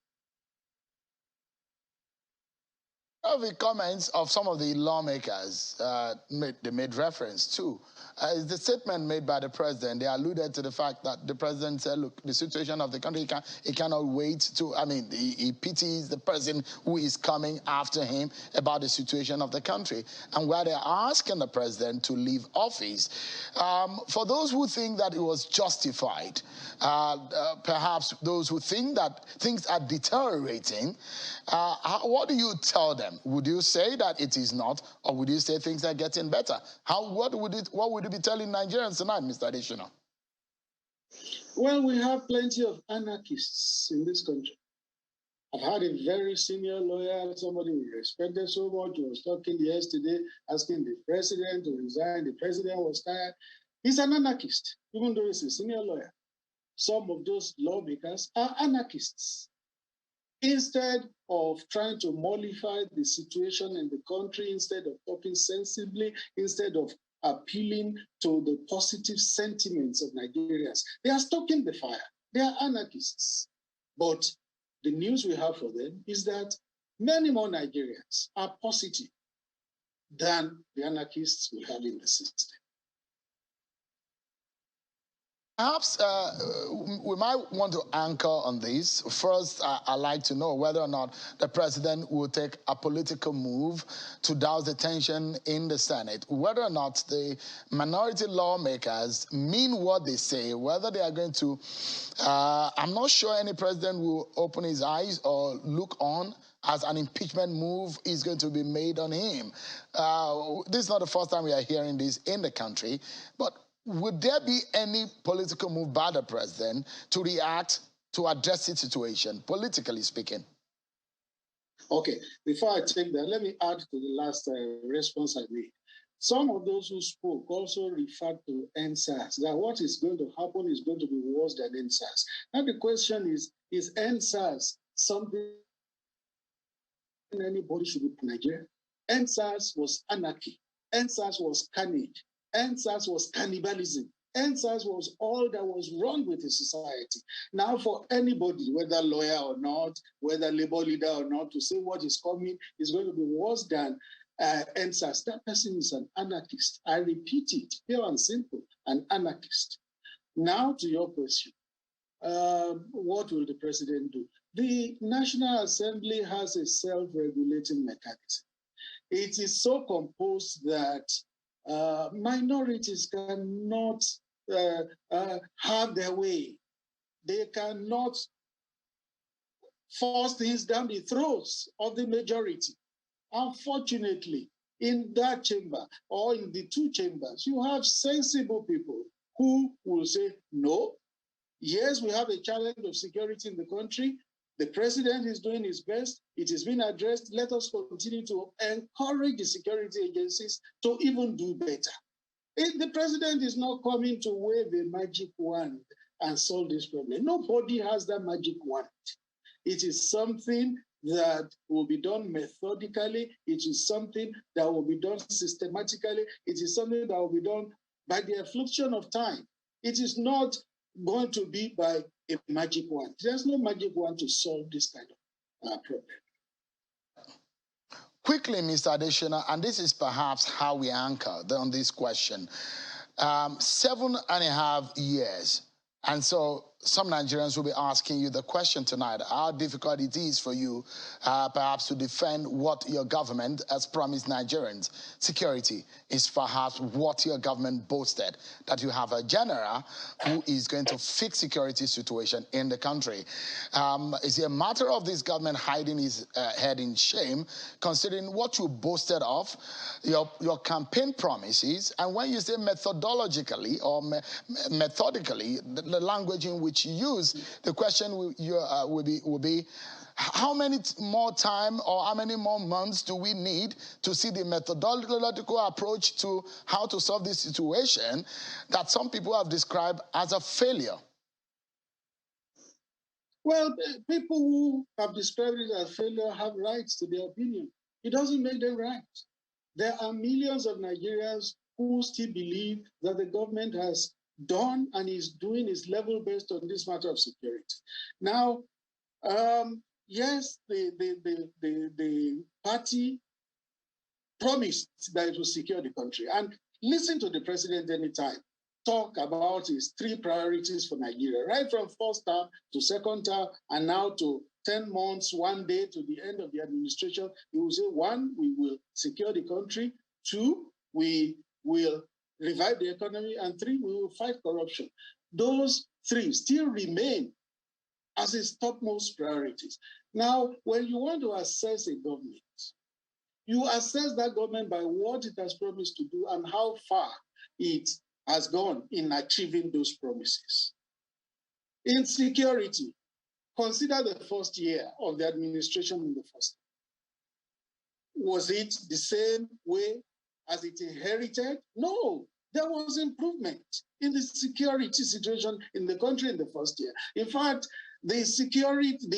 Of the comments of some of the lawmakers they made reference to is the statement made by the president. They alluded to the fact that the president said, look, the situation of the country, he cannot wait to, he pities the person who is coming after him about the situation of the country. And where they're asking the president to leave office, for those who think that it was justified, perhaps those who think that things are deteriorating, what do you tell them? Would you say that it is not, or would you say things are getting better? What would you be telling Nigerians tonight, Mr. Additional? Well, we have plenty of anarchists in this country. I've had a very senior lawyer, somebody we respected so much, who was talking yesterday, asking the president to resign. The president was tired. He's an anarchist, even though he's a senior lawyer. Some of those lawmakers are anarchists. Instead of trying to mollify the situation in the country, instead of talking sensibly, instead of appealing to the positive sentiments of Nigerians, they are stoking the fire. They are anarchists. But the news we have for them is that many more Nigerians are positive than the anarchists we have in the system. Perhaps we might want to anchor on this. First, I'd like to know whether or not the president will take a political move to douse the tension in the Senate, whether or not the minority lawmakers mean what they say, whether they are going to, I'm not sure any president will open his eyes or look on as an impeachment move is going to be made on him. This is not the first time we are hearing this in the country, but would there be any political move by the president to react to address the situation, politically speaking? Okay, before I take that, let me add to the last response I made. Some of those who spoke also referred to NSAS, that what is going to happen is going to be worse than NSAS. Now the question is NSAS something anybody should be in Nigeria? NSAS was anarchy. NSAS was carnage. NSAS was cannibalism. NSAS was all that was wrong with the society. Now for anybody, whether lawyer or not, whether labor leader or not, to say what is coming is going to be worse than NSAS, that person is an anarchist. I repeat it, pure and simple, an anarchist. Now to your question, what will the president do? The National Assembly has a self-regulating mechanism. It is so composed that minorities cannot have their way. They cannot force things down the throats of the majority. Unfortunately, in that chamber or in the two chambers, you have sensible people who will say, no, yes, we have a challenge of security in the country. The president is doing his best. It has been addressed. Let us continue to encourage the security agencies to even do better. The president is not coming to wave a magic wand and solve this problem. Nobody has that magic wand. It is something that will be done methodically. It is something that will be done systematically. It is something that will be done by the affliction of time. It is not going to be by a magic wand. There's no magic wand to solve this kind of problem. Quickly, Mr. Additioner, and this is perhaps how we anchor on this question. 7.5 years. And so some Nigerians will be asking you the question tonight, how difficult it is for you perhaps to defend what your government has promised Nigerians. Security is perhaps what your government boasted, that you have a general who is going to fix security situation in the country. Is it a matter of this government hiding his head in shame, considering what you boasted of, your campaign promises, and when you say methodologically or methodically, the language in which you use, the question will be how many more time or how many more months do we need to see the methodological approach to how to solve this situation that some people have described as a failure? Well, people who have described it as failure have rights to their opinion. It doesn't make them right. There are millions of Nigerians who still believe that the government has done and is doing its level best on this matter of security. Now, yes, the party promised that it will secure the country. And listen to the president anytime talk about his 3 priorities for Nigeria, right from first term to second term, and now to 10 months, 1 day to the end of the administration. He will say, 1, we will secure the country. 2, we will revive the economy, and 3, we will fight corruption. Those 3 still remain as his topmost priorities. Now, when you want to assess a government, you assess that government by what it has promised to do and how far it has gone in achieving those promises. In security, consider the first year of the administration in the first year. Was it the same way as it inherited? No, there was improvement in the security situation in the country in the first year. In fact, the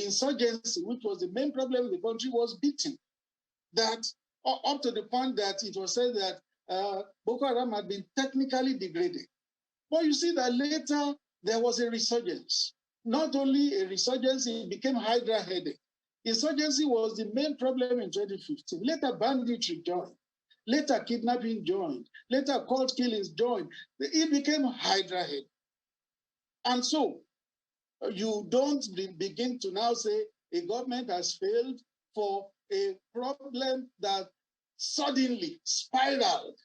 insurgency, which was the main problem in the country, was beaten. That up to the point that it was said that Boko Haram had been technically degraded. But you see that later there was a resurgence. not only a resurgency, it became Hydra headache. Insurgency was the main problem in 2015. Later, banditry joined. Later, kidnapping joined. Later, court killings joined. It became Hydra headache. And so, you don't begin to now say a government has failed for a problem that suddenly spiraled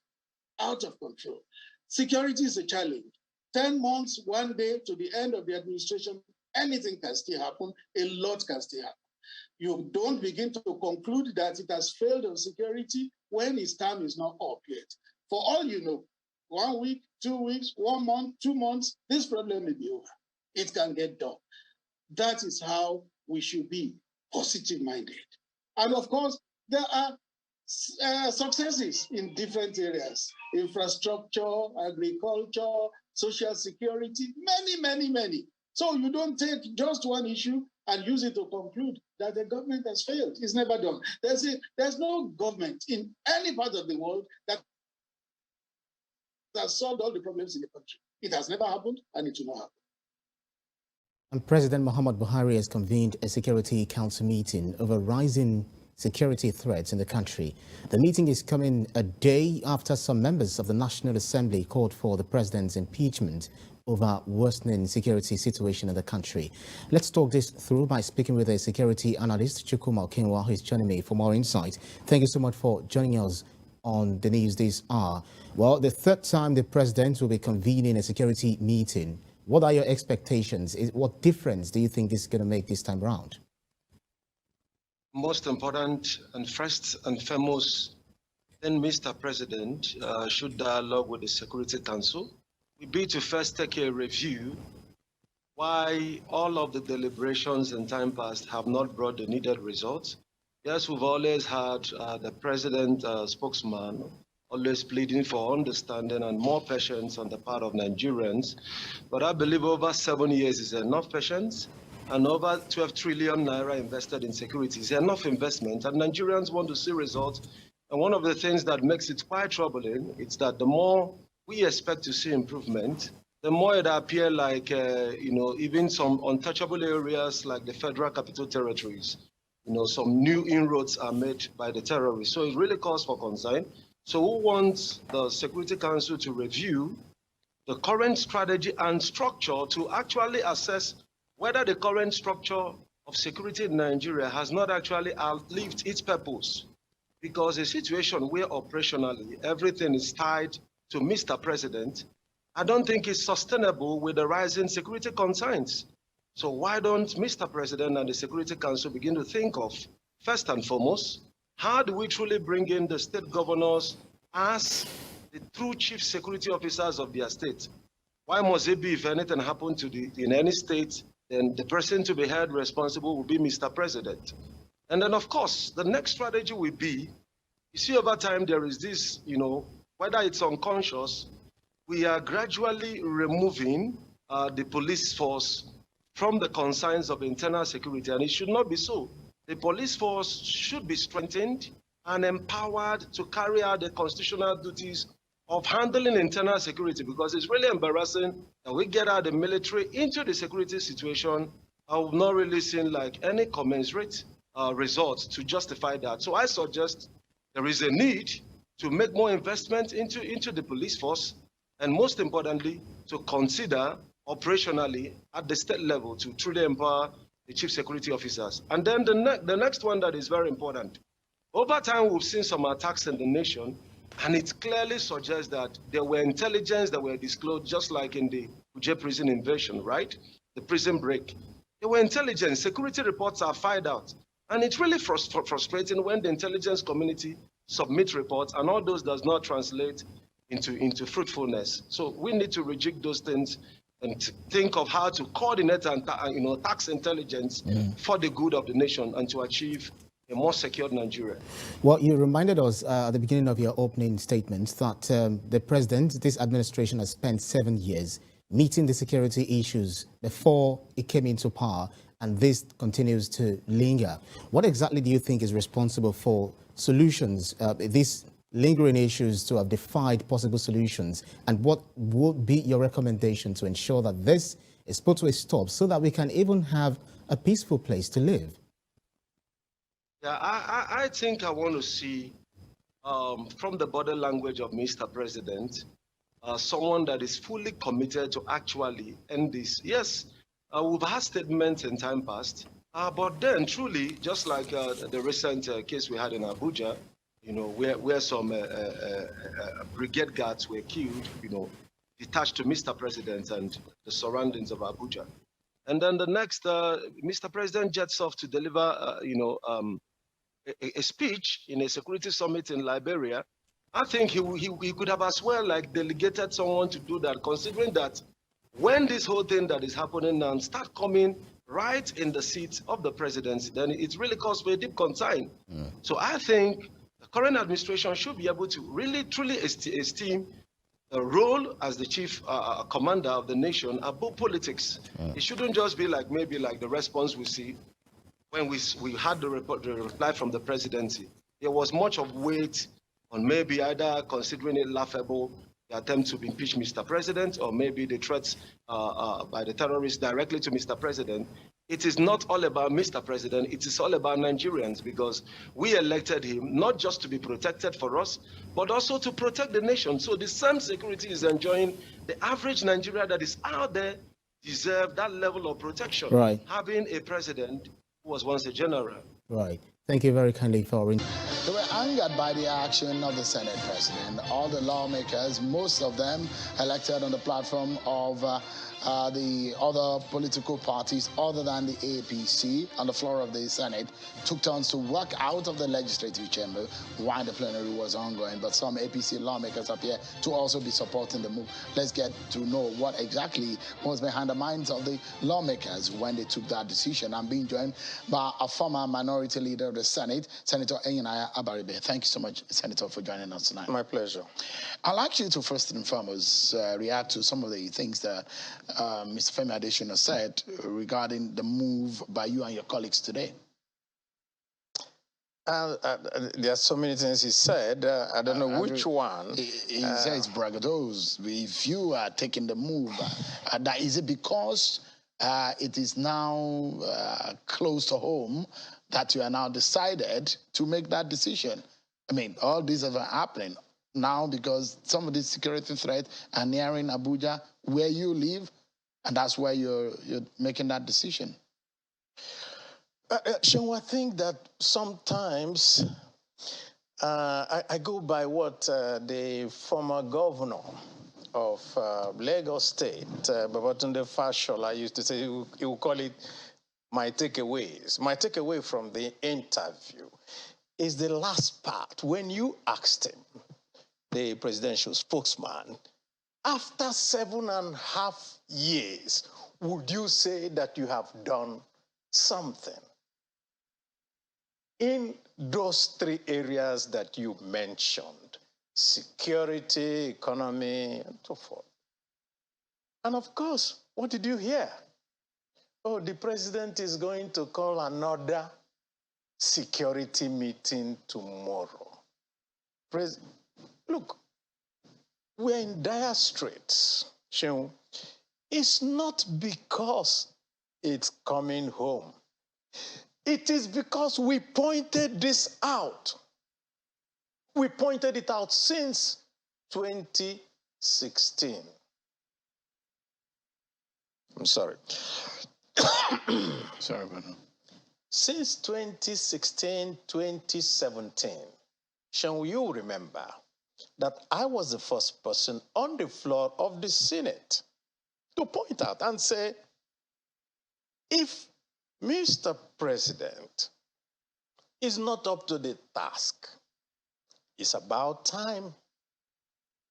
out of control. Security is a challenge. 10 months, one day to the end of the administration, anything can still happen, a lot can still happen. You don't begin to conclude that it has failed on security when its term is not up yet. For all you know, 1 week, 2 weeks, 1 month, 2 months, this problem may be over. It can get done. That is how we should be, positive-minded. And of course, there are successes in different areas: infrastructure, agriculture, social security, many. So you don't take just one issue and use it to conclude that the government has failed. It's never done. There's no government in any part of the world that has solved all the problems in the country. It has never happened, and it will not happen. And President Muhammad Buhari has convened a Security Council meeting over rising security threats in the country. The meeting is coming a day after some members of the National Assembly called for the president's impeachment over worsening security situation in the country. Let's talk this through by speaking with a security analyst, Chukwuma Okinwa, who is joining me for more insight. Thank you so much for joining us on the news this hour. Well, the third time the president will be convening a security meeting. What are your expectations? What difference do you think this is going to make this time around? Most important and first and foremost, then Mr. President should dialogue with the Security Council. We be to first take a review why all of the deliberations in time past have not brought the needed results. Yes, we've always had the president spokesman always pleading for understanding and more patience on the part of Nigerians. But I believe over 7 years is enough patience, and over 12 trillion naira invested in security is enough investment, and Nigerians want to see results. And one of the things that makes it quite troubling is that the more we expect to see improvement, the more it appears like, even some untouchable areas like the Federal Capital Territories, some new inroads are made by the terrorists. So it really calls for concern. So we want the Security Council to review the current strategy and structure to actually assess whether the current structure of security in Nigeria has not actually outlived its purpose. Because a situation where operationally everything is tied to Mr. President, I don't think is sustainable with the rising security concerns. So why don't Mr. President and the Security Council begin to think of, first and foremost, how do we truly bring in the state governors as the true chief security officers of their state? Why must it be, if anything happened in any state, then the person to be held responsible will be Mr. President? And then, of course, the next strategy will be, you see, over time, there is this, whether it's unconscious, we are gradually removing the police force from the concerns of internal security, and it should not be so. The police force should be strengthened and empowered to carry out the constitutional duties of handling internal security, because it's really embarrassing that we get out the military into the security situation. I have not really seen like any commensurate results to justify that. So I suggest there is a need to make more investment into the police force, and most importantly, to consider operationally at the state level to truly empower the chief security officers. And then the next one that is very important. Over time, we've seen some attacks in the nation, and it clearly suggests that there were intelligence that were disclosed, just like in the Abuja prison invasion, right? The prison break. There were intelligence, security reports are filed out. And it's really frustrating when the intelligence community submit reports and all those does not translate into fruitfulness. So we need to reject those things and think of how to coordinate and tax intelligence for the good of the nation and to achieve a more secure Nigeria. Well, you reminded us at the beginning of your opening statement that the president, this administration, has spent 7 years meeting the security issues before it came into power, and this continues to linger. What exactly do you think is responsible for solutions, this lingering issues to have defied possible solutions? And what would be your recommendation to ensure that this is put to a stop so that we can even have a peaceful place to live? Yeah, I think I want to see, from the body language of Mr. President, someone that is fully committed to actually end this. Yes, we've had statements in time past, but then truly, just like the recent case we had in Abuja, where some brigade guards were killed, detached to Mr. President and the surroundings of Abuja. And then the next, Mr. President jets off to deliver, a speech in a security summit in Liberia. I think he could have as well delegated someone to do that, considering that when this whole thing that is happening now start coming right in the seat of the presidency, then it really calls for a deep concern. So I think the current administration should be able to really, truly esteem the role as the chief commander of the nation above politics. It shouldn't just be maybe the response we see when we had the reply from the presidency. There was much of weight on maybe either considering it laughable, the attempt to impeach Mr. President, or maybe the threats by the terrorists directly to Mr. President. It is not all about Mr. President, it is all about Nigerians, because we elected him not just to be protected for us, but also to protect the nation. So the same security is enjoying. The average Nigeria that is out there deserve that level of protection. Right. Having a president who was once a general. Right. Thank you very kindly for... They were angered by the action of the Senate President. All the lawmakers, most of them elected on the platform of the other political parties other than the APC on the floor of the Senate, took turns to walk out of the legislative chamber while the plenary was ongoing. But some APC lawmakers appear to also be supporting the move. Let's get to know what exactly was behind the minds of the lawmakers when they took that decision. I'm being joined by a former minority leader of the Senate, Senator Enyinnaya Abaribe. Thank you so much, Senator, for joining us tonight. My pleasure. I'd like you to first and foremost react to some of the things that Mr. Femi Adesina said regarding the move by you and your colleagues today. There are so many things he said. I don't know which one. He says braggadose. If you are taking the move, that is it because it is now close to home that you are now decided to make that decision? I mean, all these are happening now because some of these security threats are nearing Abuja, where you live, and that's why you're making that decision. Sean, I think that sometimes I go by what the former governor of Lagos State, Babatunde Fashola, used to say. He would call it my takeaways. My takeaway from the interview is the last part when you asked him, the presidential spokesman, after 7.5 years, would you say that you have done something? In those three areas that you mentioned, security, economy, and so forth. And of course, what did you hear? Oh, the president is going to call another security meeting tomorrow. Look, we're in dire straits, Seun. It's not because it's coming home. It is because we pointed this out. We pointed it out since 2016. I'm sorry. Sorry about that. Since 2016, 2017, Sean, you remember that I was the first person on the floor of the Senate to point out and say, if Mr. President is not up to the task, it's about time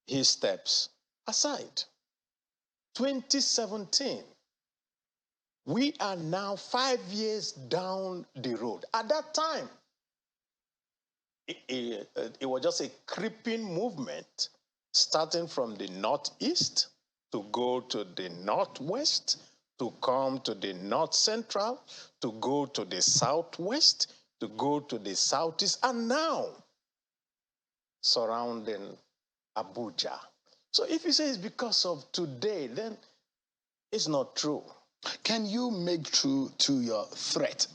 he steps aside. 2017, we are now 5 years down the road. At that time, it was just a creeping movement, starting from the northeast to go to the northwest, to come to the north central, to go to the southwest, to go to the southeast, and now surrounding Abuja. So if you say it's because of today, then it's not true. Can you make true to your threat?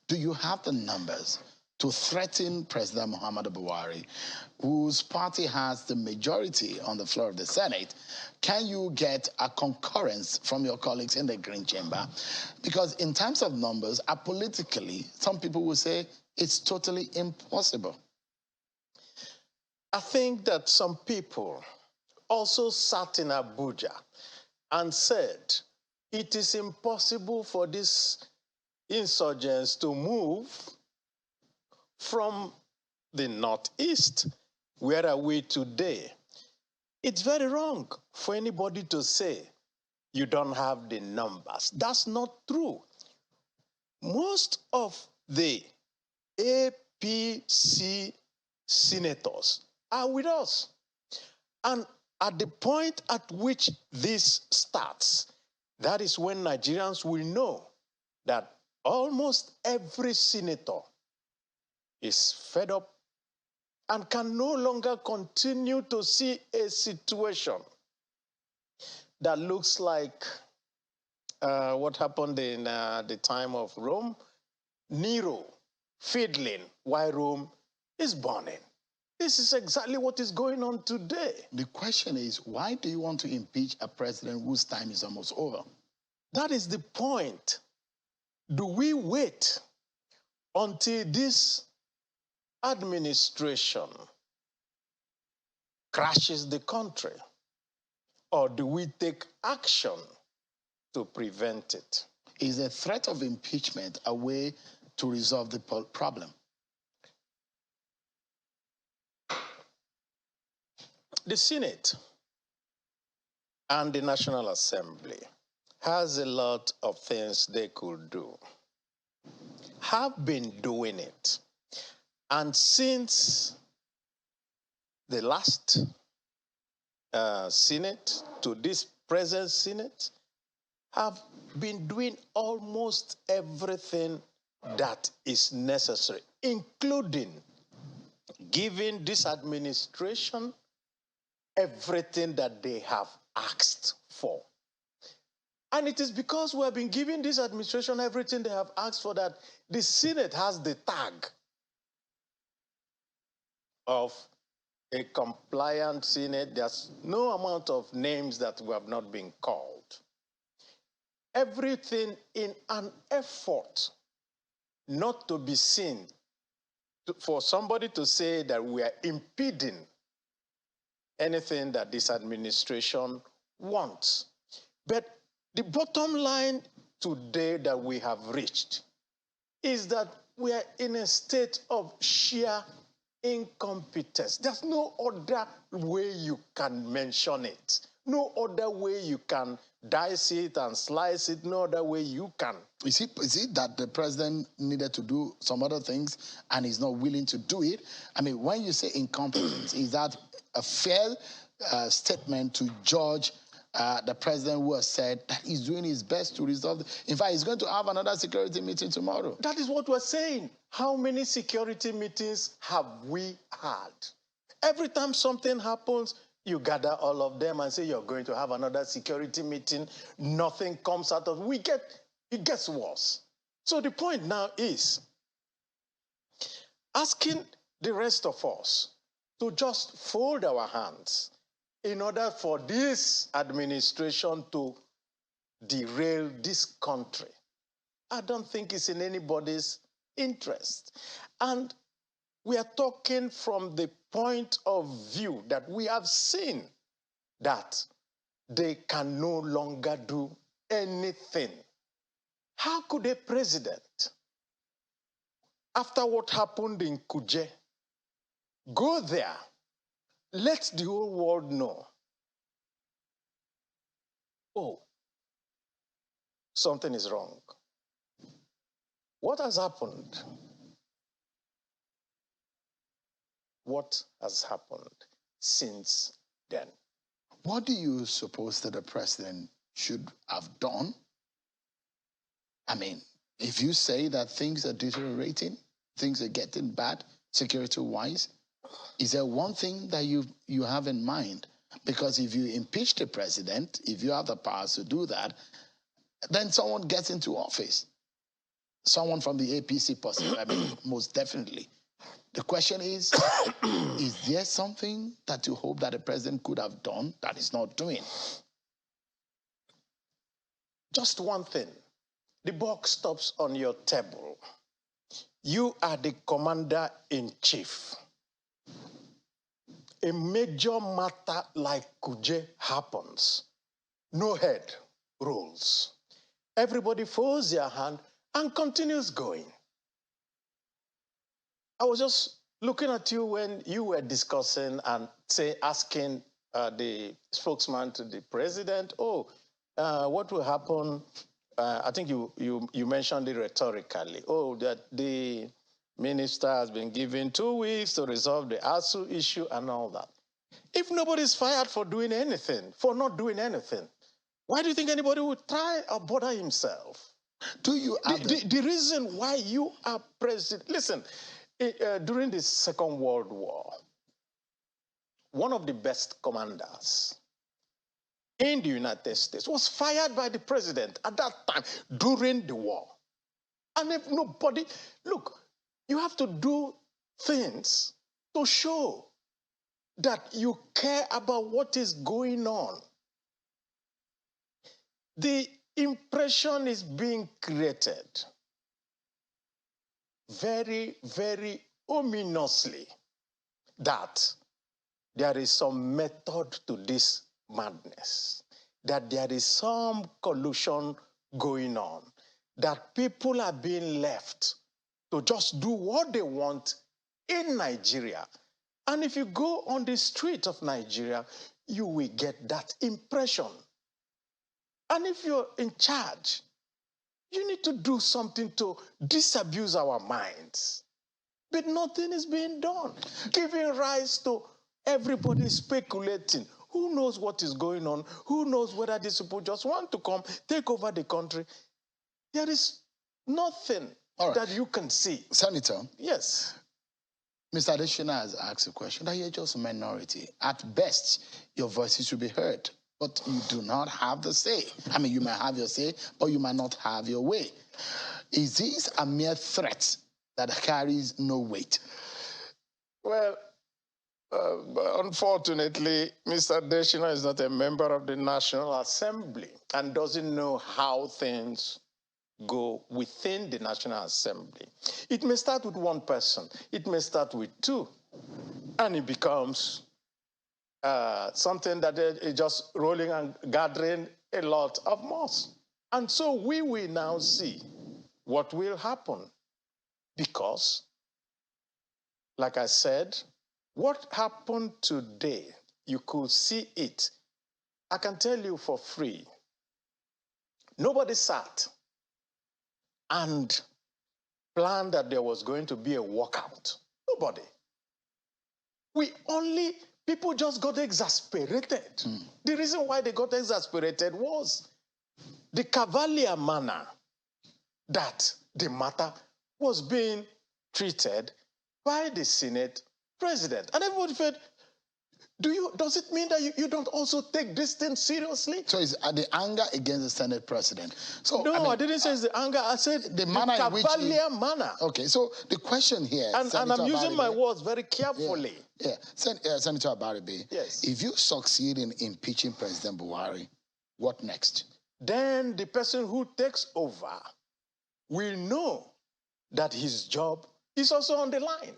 Do you have the numbers to threaten President Muhammadu Buhari, whose party has the majority on the floor of the Senate? Can you get a concurrence from your colleagues in the Green Chamber? Because in terms of numbers, apolitically, some people will say it's totally impossible. I think that some people also sat in Abuja and said it is impossible for these insurgents to move from the northeast. Where are we today? It's very wrong for anybody to say you don't have the numbers. That's not true. Most of the APC senators are with us. And at the point at which this starts, that is when Nigerians will know that almost every senator is fed up and can no longer continue to see a situation that looks like what happened in the time of Rome. Nero fiddling while Rome is burning. This is exactly what is going on today. The question is, why do you want to impeach a president whose time is almost over? That is the point. Do we wait until this administration crashes the country, or do we take action to prevent it? Is the threat of impeachment a way to resolve the problem? The Senate and the National Assembly has a lot of things they could do, have been doing it. And since the last Senate to this present Senate, have been doing almost everything that is necessary, including giving this administration everything that they have asked for. And it is because we have been giving this administration everything they have asked for that the Senate has the tag of a compliant Senate. There's no amount of names that we have not been called. Everything in an effort not to be seen, for somebody to say that we are impeding anything that this administration wants. But the bottom line today that we have reached is that we are in a state of sheer incompetence. There's no other way you can mention it. No other way you can dice it and slice it. No other way you can. Is it that the president needed to do some other things and he's not willing to do it? I mean, when you say incompetence, is that a fair statement to judge the president who has said that he's doing his best to resolve in fact, he's going to have another security meeting tomorrow. That is what we're saying. How many security meetings have we had? Every time something happens, you gather all of them and say you're going to have another security meeting. Nothing comes out of it. It gets worse. So the point now is asking the rest of us to just fold our hands in order for this administration to derail this country. I don't think it's in anybody's interest. And we are talking from the point of view that we have seen that they can no longer do anything. How could a president, after what happened in Kuje, go there, let the whole world know, oh, something is wrong? What has happened? What has happened since then? What do you suppose that the president should have done? I mean, if you say that things are deteriorating, things are getting bad security-wise, Is there one thing that you have in mind? Because if you impeach the president, if you have the powers to do that, then someone gets into office. Someone from the APC, possibly, I mean, most definitely. The question is there something that you hope that the president could have done that he's not doing? Just one thing. The buck stops on your table. You are the commander-in-chief. A major matter like Kuje happens. No head rolls. Everybody folds their hand and continues going. I was just looking at you when you were discussing and asking the spokesman to the president, what will happen? I think you mentioned it rhetorically. That the minister has been given 2 weeks to resolve the ASU issue and all that. If nobody's fired for doing anything, for not doing anything, why do you think anybody would try or bother himself? Do you have the reason why you are president? Listen, during the Second World War, one of the best commanders in the United States was fired by the president at that time during the war. And if nobody, look, you have to do things to show that you care about what is going on. The impression is being created very, very ominously that there is some method to this madness, that there is some collusion going on, that people are being left to just do what they want in Nigeria. And if you go on the street of Nigeria, you will get that impression. And if you're in charge, you need to do something to disabuse our minds. But nothing is being done, giving rise to everybody speculating. Who knows what is going on? Who knows whether these people just want to come, take over the country? There is nothing that you can see. Senator? Yes. Mr. Adeshina has asked a question that you're just a minority. At best, your voices should be heard, but you do not have the say. I mean, you might have your say, but you might not have your way. Is this a mere threat that carries no weight? Well, unfortunately, Mr. Adeshina is not a member of the National Assembly and doesn't know how things go within the National Assembly. It may start with one person, it may start with two, and it becomes something that is just rolling and gathering a lot of moss. And so we will now see what will happen, because, like I said, what happened today, you could see it. I can tell you for free, nobody sat and planned that there was going to be a walkout. Nobody. People just got exasperated. The reason why they got exasperated was the cavalier manner that the matter was being treated by the Senate president. And everybody said, does it mean that you don't also take this thing seriously? So it's the anger against the Senate president. So no, I didn't say it's the anger. I said the manner in which manner. Okay, so the question here, and I'm using my words very carefully. Senator Abaribe, yes. If you succeed in impeaching President Buhari, what next? Then the person who takes over will know that his job is also on the line.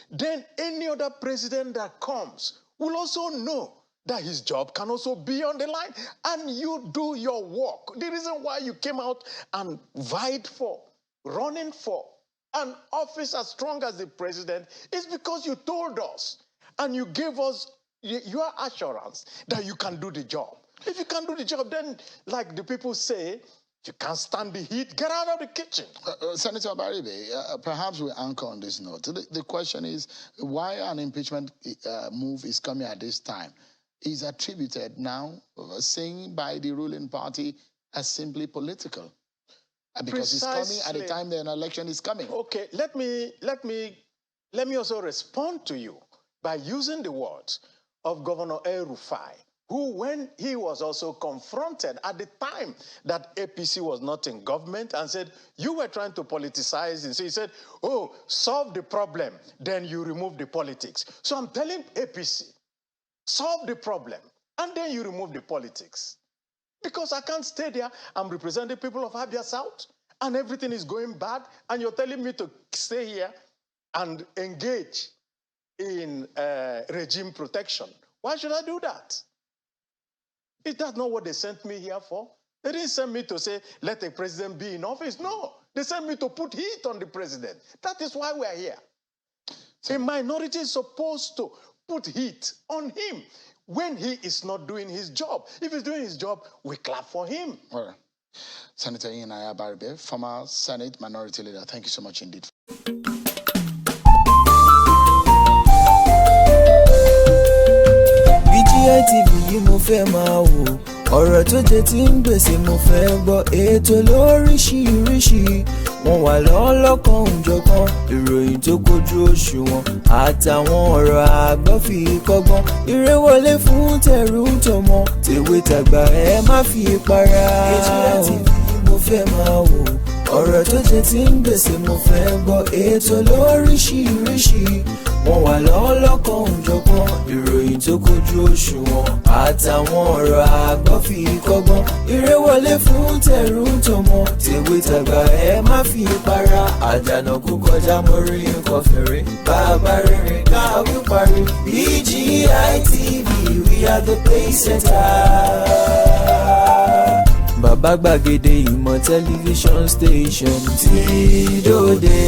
Then any other president that comes will also know that his job can also be on the line, and you do your work. The reason why you came out and vied for, running for an office as strong as the president is because you told us and you gave us your assurance that you can do the job. If you can't do the job, then, like the people say, you can't stand the heat, get out of the kitchen. Senator Abaribe, perhaps we anchor on this note. The question is, why an impeachment move is coming at this time is attributed now, seen by the ruling party as simply political. Because it's coming at the time that an election is coming. Okay, let me also respond to you. by using the words of Governor El-Rufai, who, when he was also confronted at the time that APC was not in government and said, you were trying to politicize, and so he said, oh, solve the problem, then you remove the politics. So I'm telling APC, solve the problem, and then you remove the politics. Because I can't stay there, I'm representing people of Abia South, and everything is going bad, and you're telling me to stay here and engage in regime protection. Why should I do that? Is that not what they sent me here for? They didn't send me to say, let the president be in office. No, they sent me to put heat on the president. That is why we are here. A minority is supposed to put heat on him when he is not doing his job. If he's doing his job, we clap for him. All right. Senator Ian Ayabaribe, former Senate Minority Leader, thank you so much indeed. BGI TV yìí mo fẹ́ máa wò, ọ̀rọ̀ tó jẹ tí ń gbèsè mo fẹ́ gbọ́, ètò lóríṣiríṣi wọ́n wà lọ́lọ́kan òjọ̀kan, ìròyìn tó kojú òṣùwọ̀n àtàwọn ọ̀rọ̀ àgbọ́ fi kọ́gbọ́n, eré wọlé fún tẹ̀rù tọmọ tèwe tàgbà ẹ má fi para. BGI TV yìí mo fẹ́ máa wò, ọ̀rọ̀ tó jẹ tí ń gbèsè mo fẹ́ gbọ́, ètò lóríṣiríṣi wọ́n wà lọ́lọ́kan òjọ̀kan, ìròyìn tó kojú òṣùwọ̀n àtàwọn ọ̀rọ̀ àgbọ́ fi kọ́gbọ́n, eré wọlé fún tẹ̀rù tọmọ tèwe tàgbà ẹ má fi para. Àdànà kú kọjá mórí nǹkan fèrè, bàbá rìnrìn káwí parí. BGI TV, we are the pace setter. Bàbá gbàgede ìmọ̀ tẹlifíṣọ̀n station tí dòde.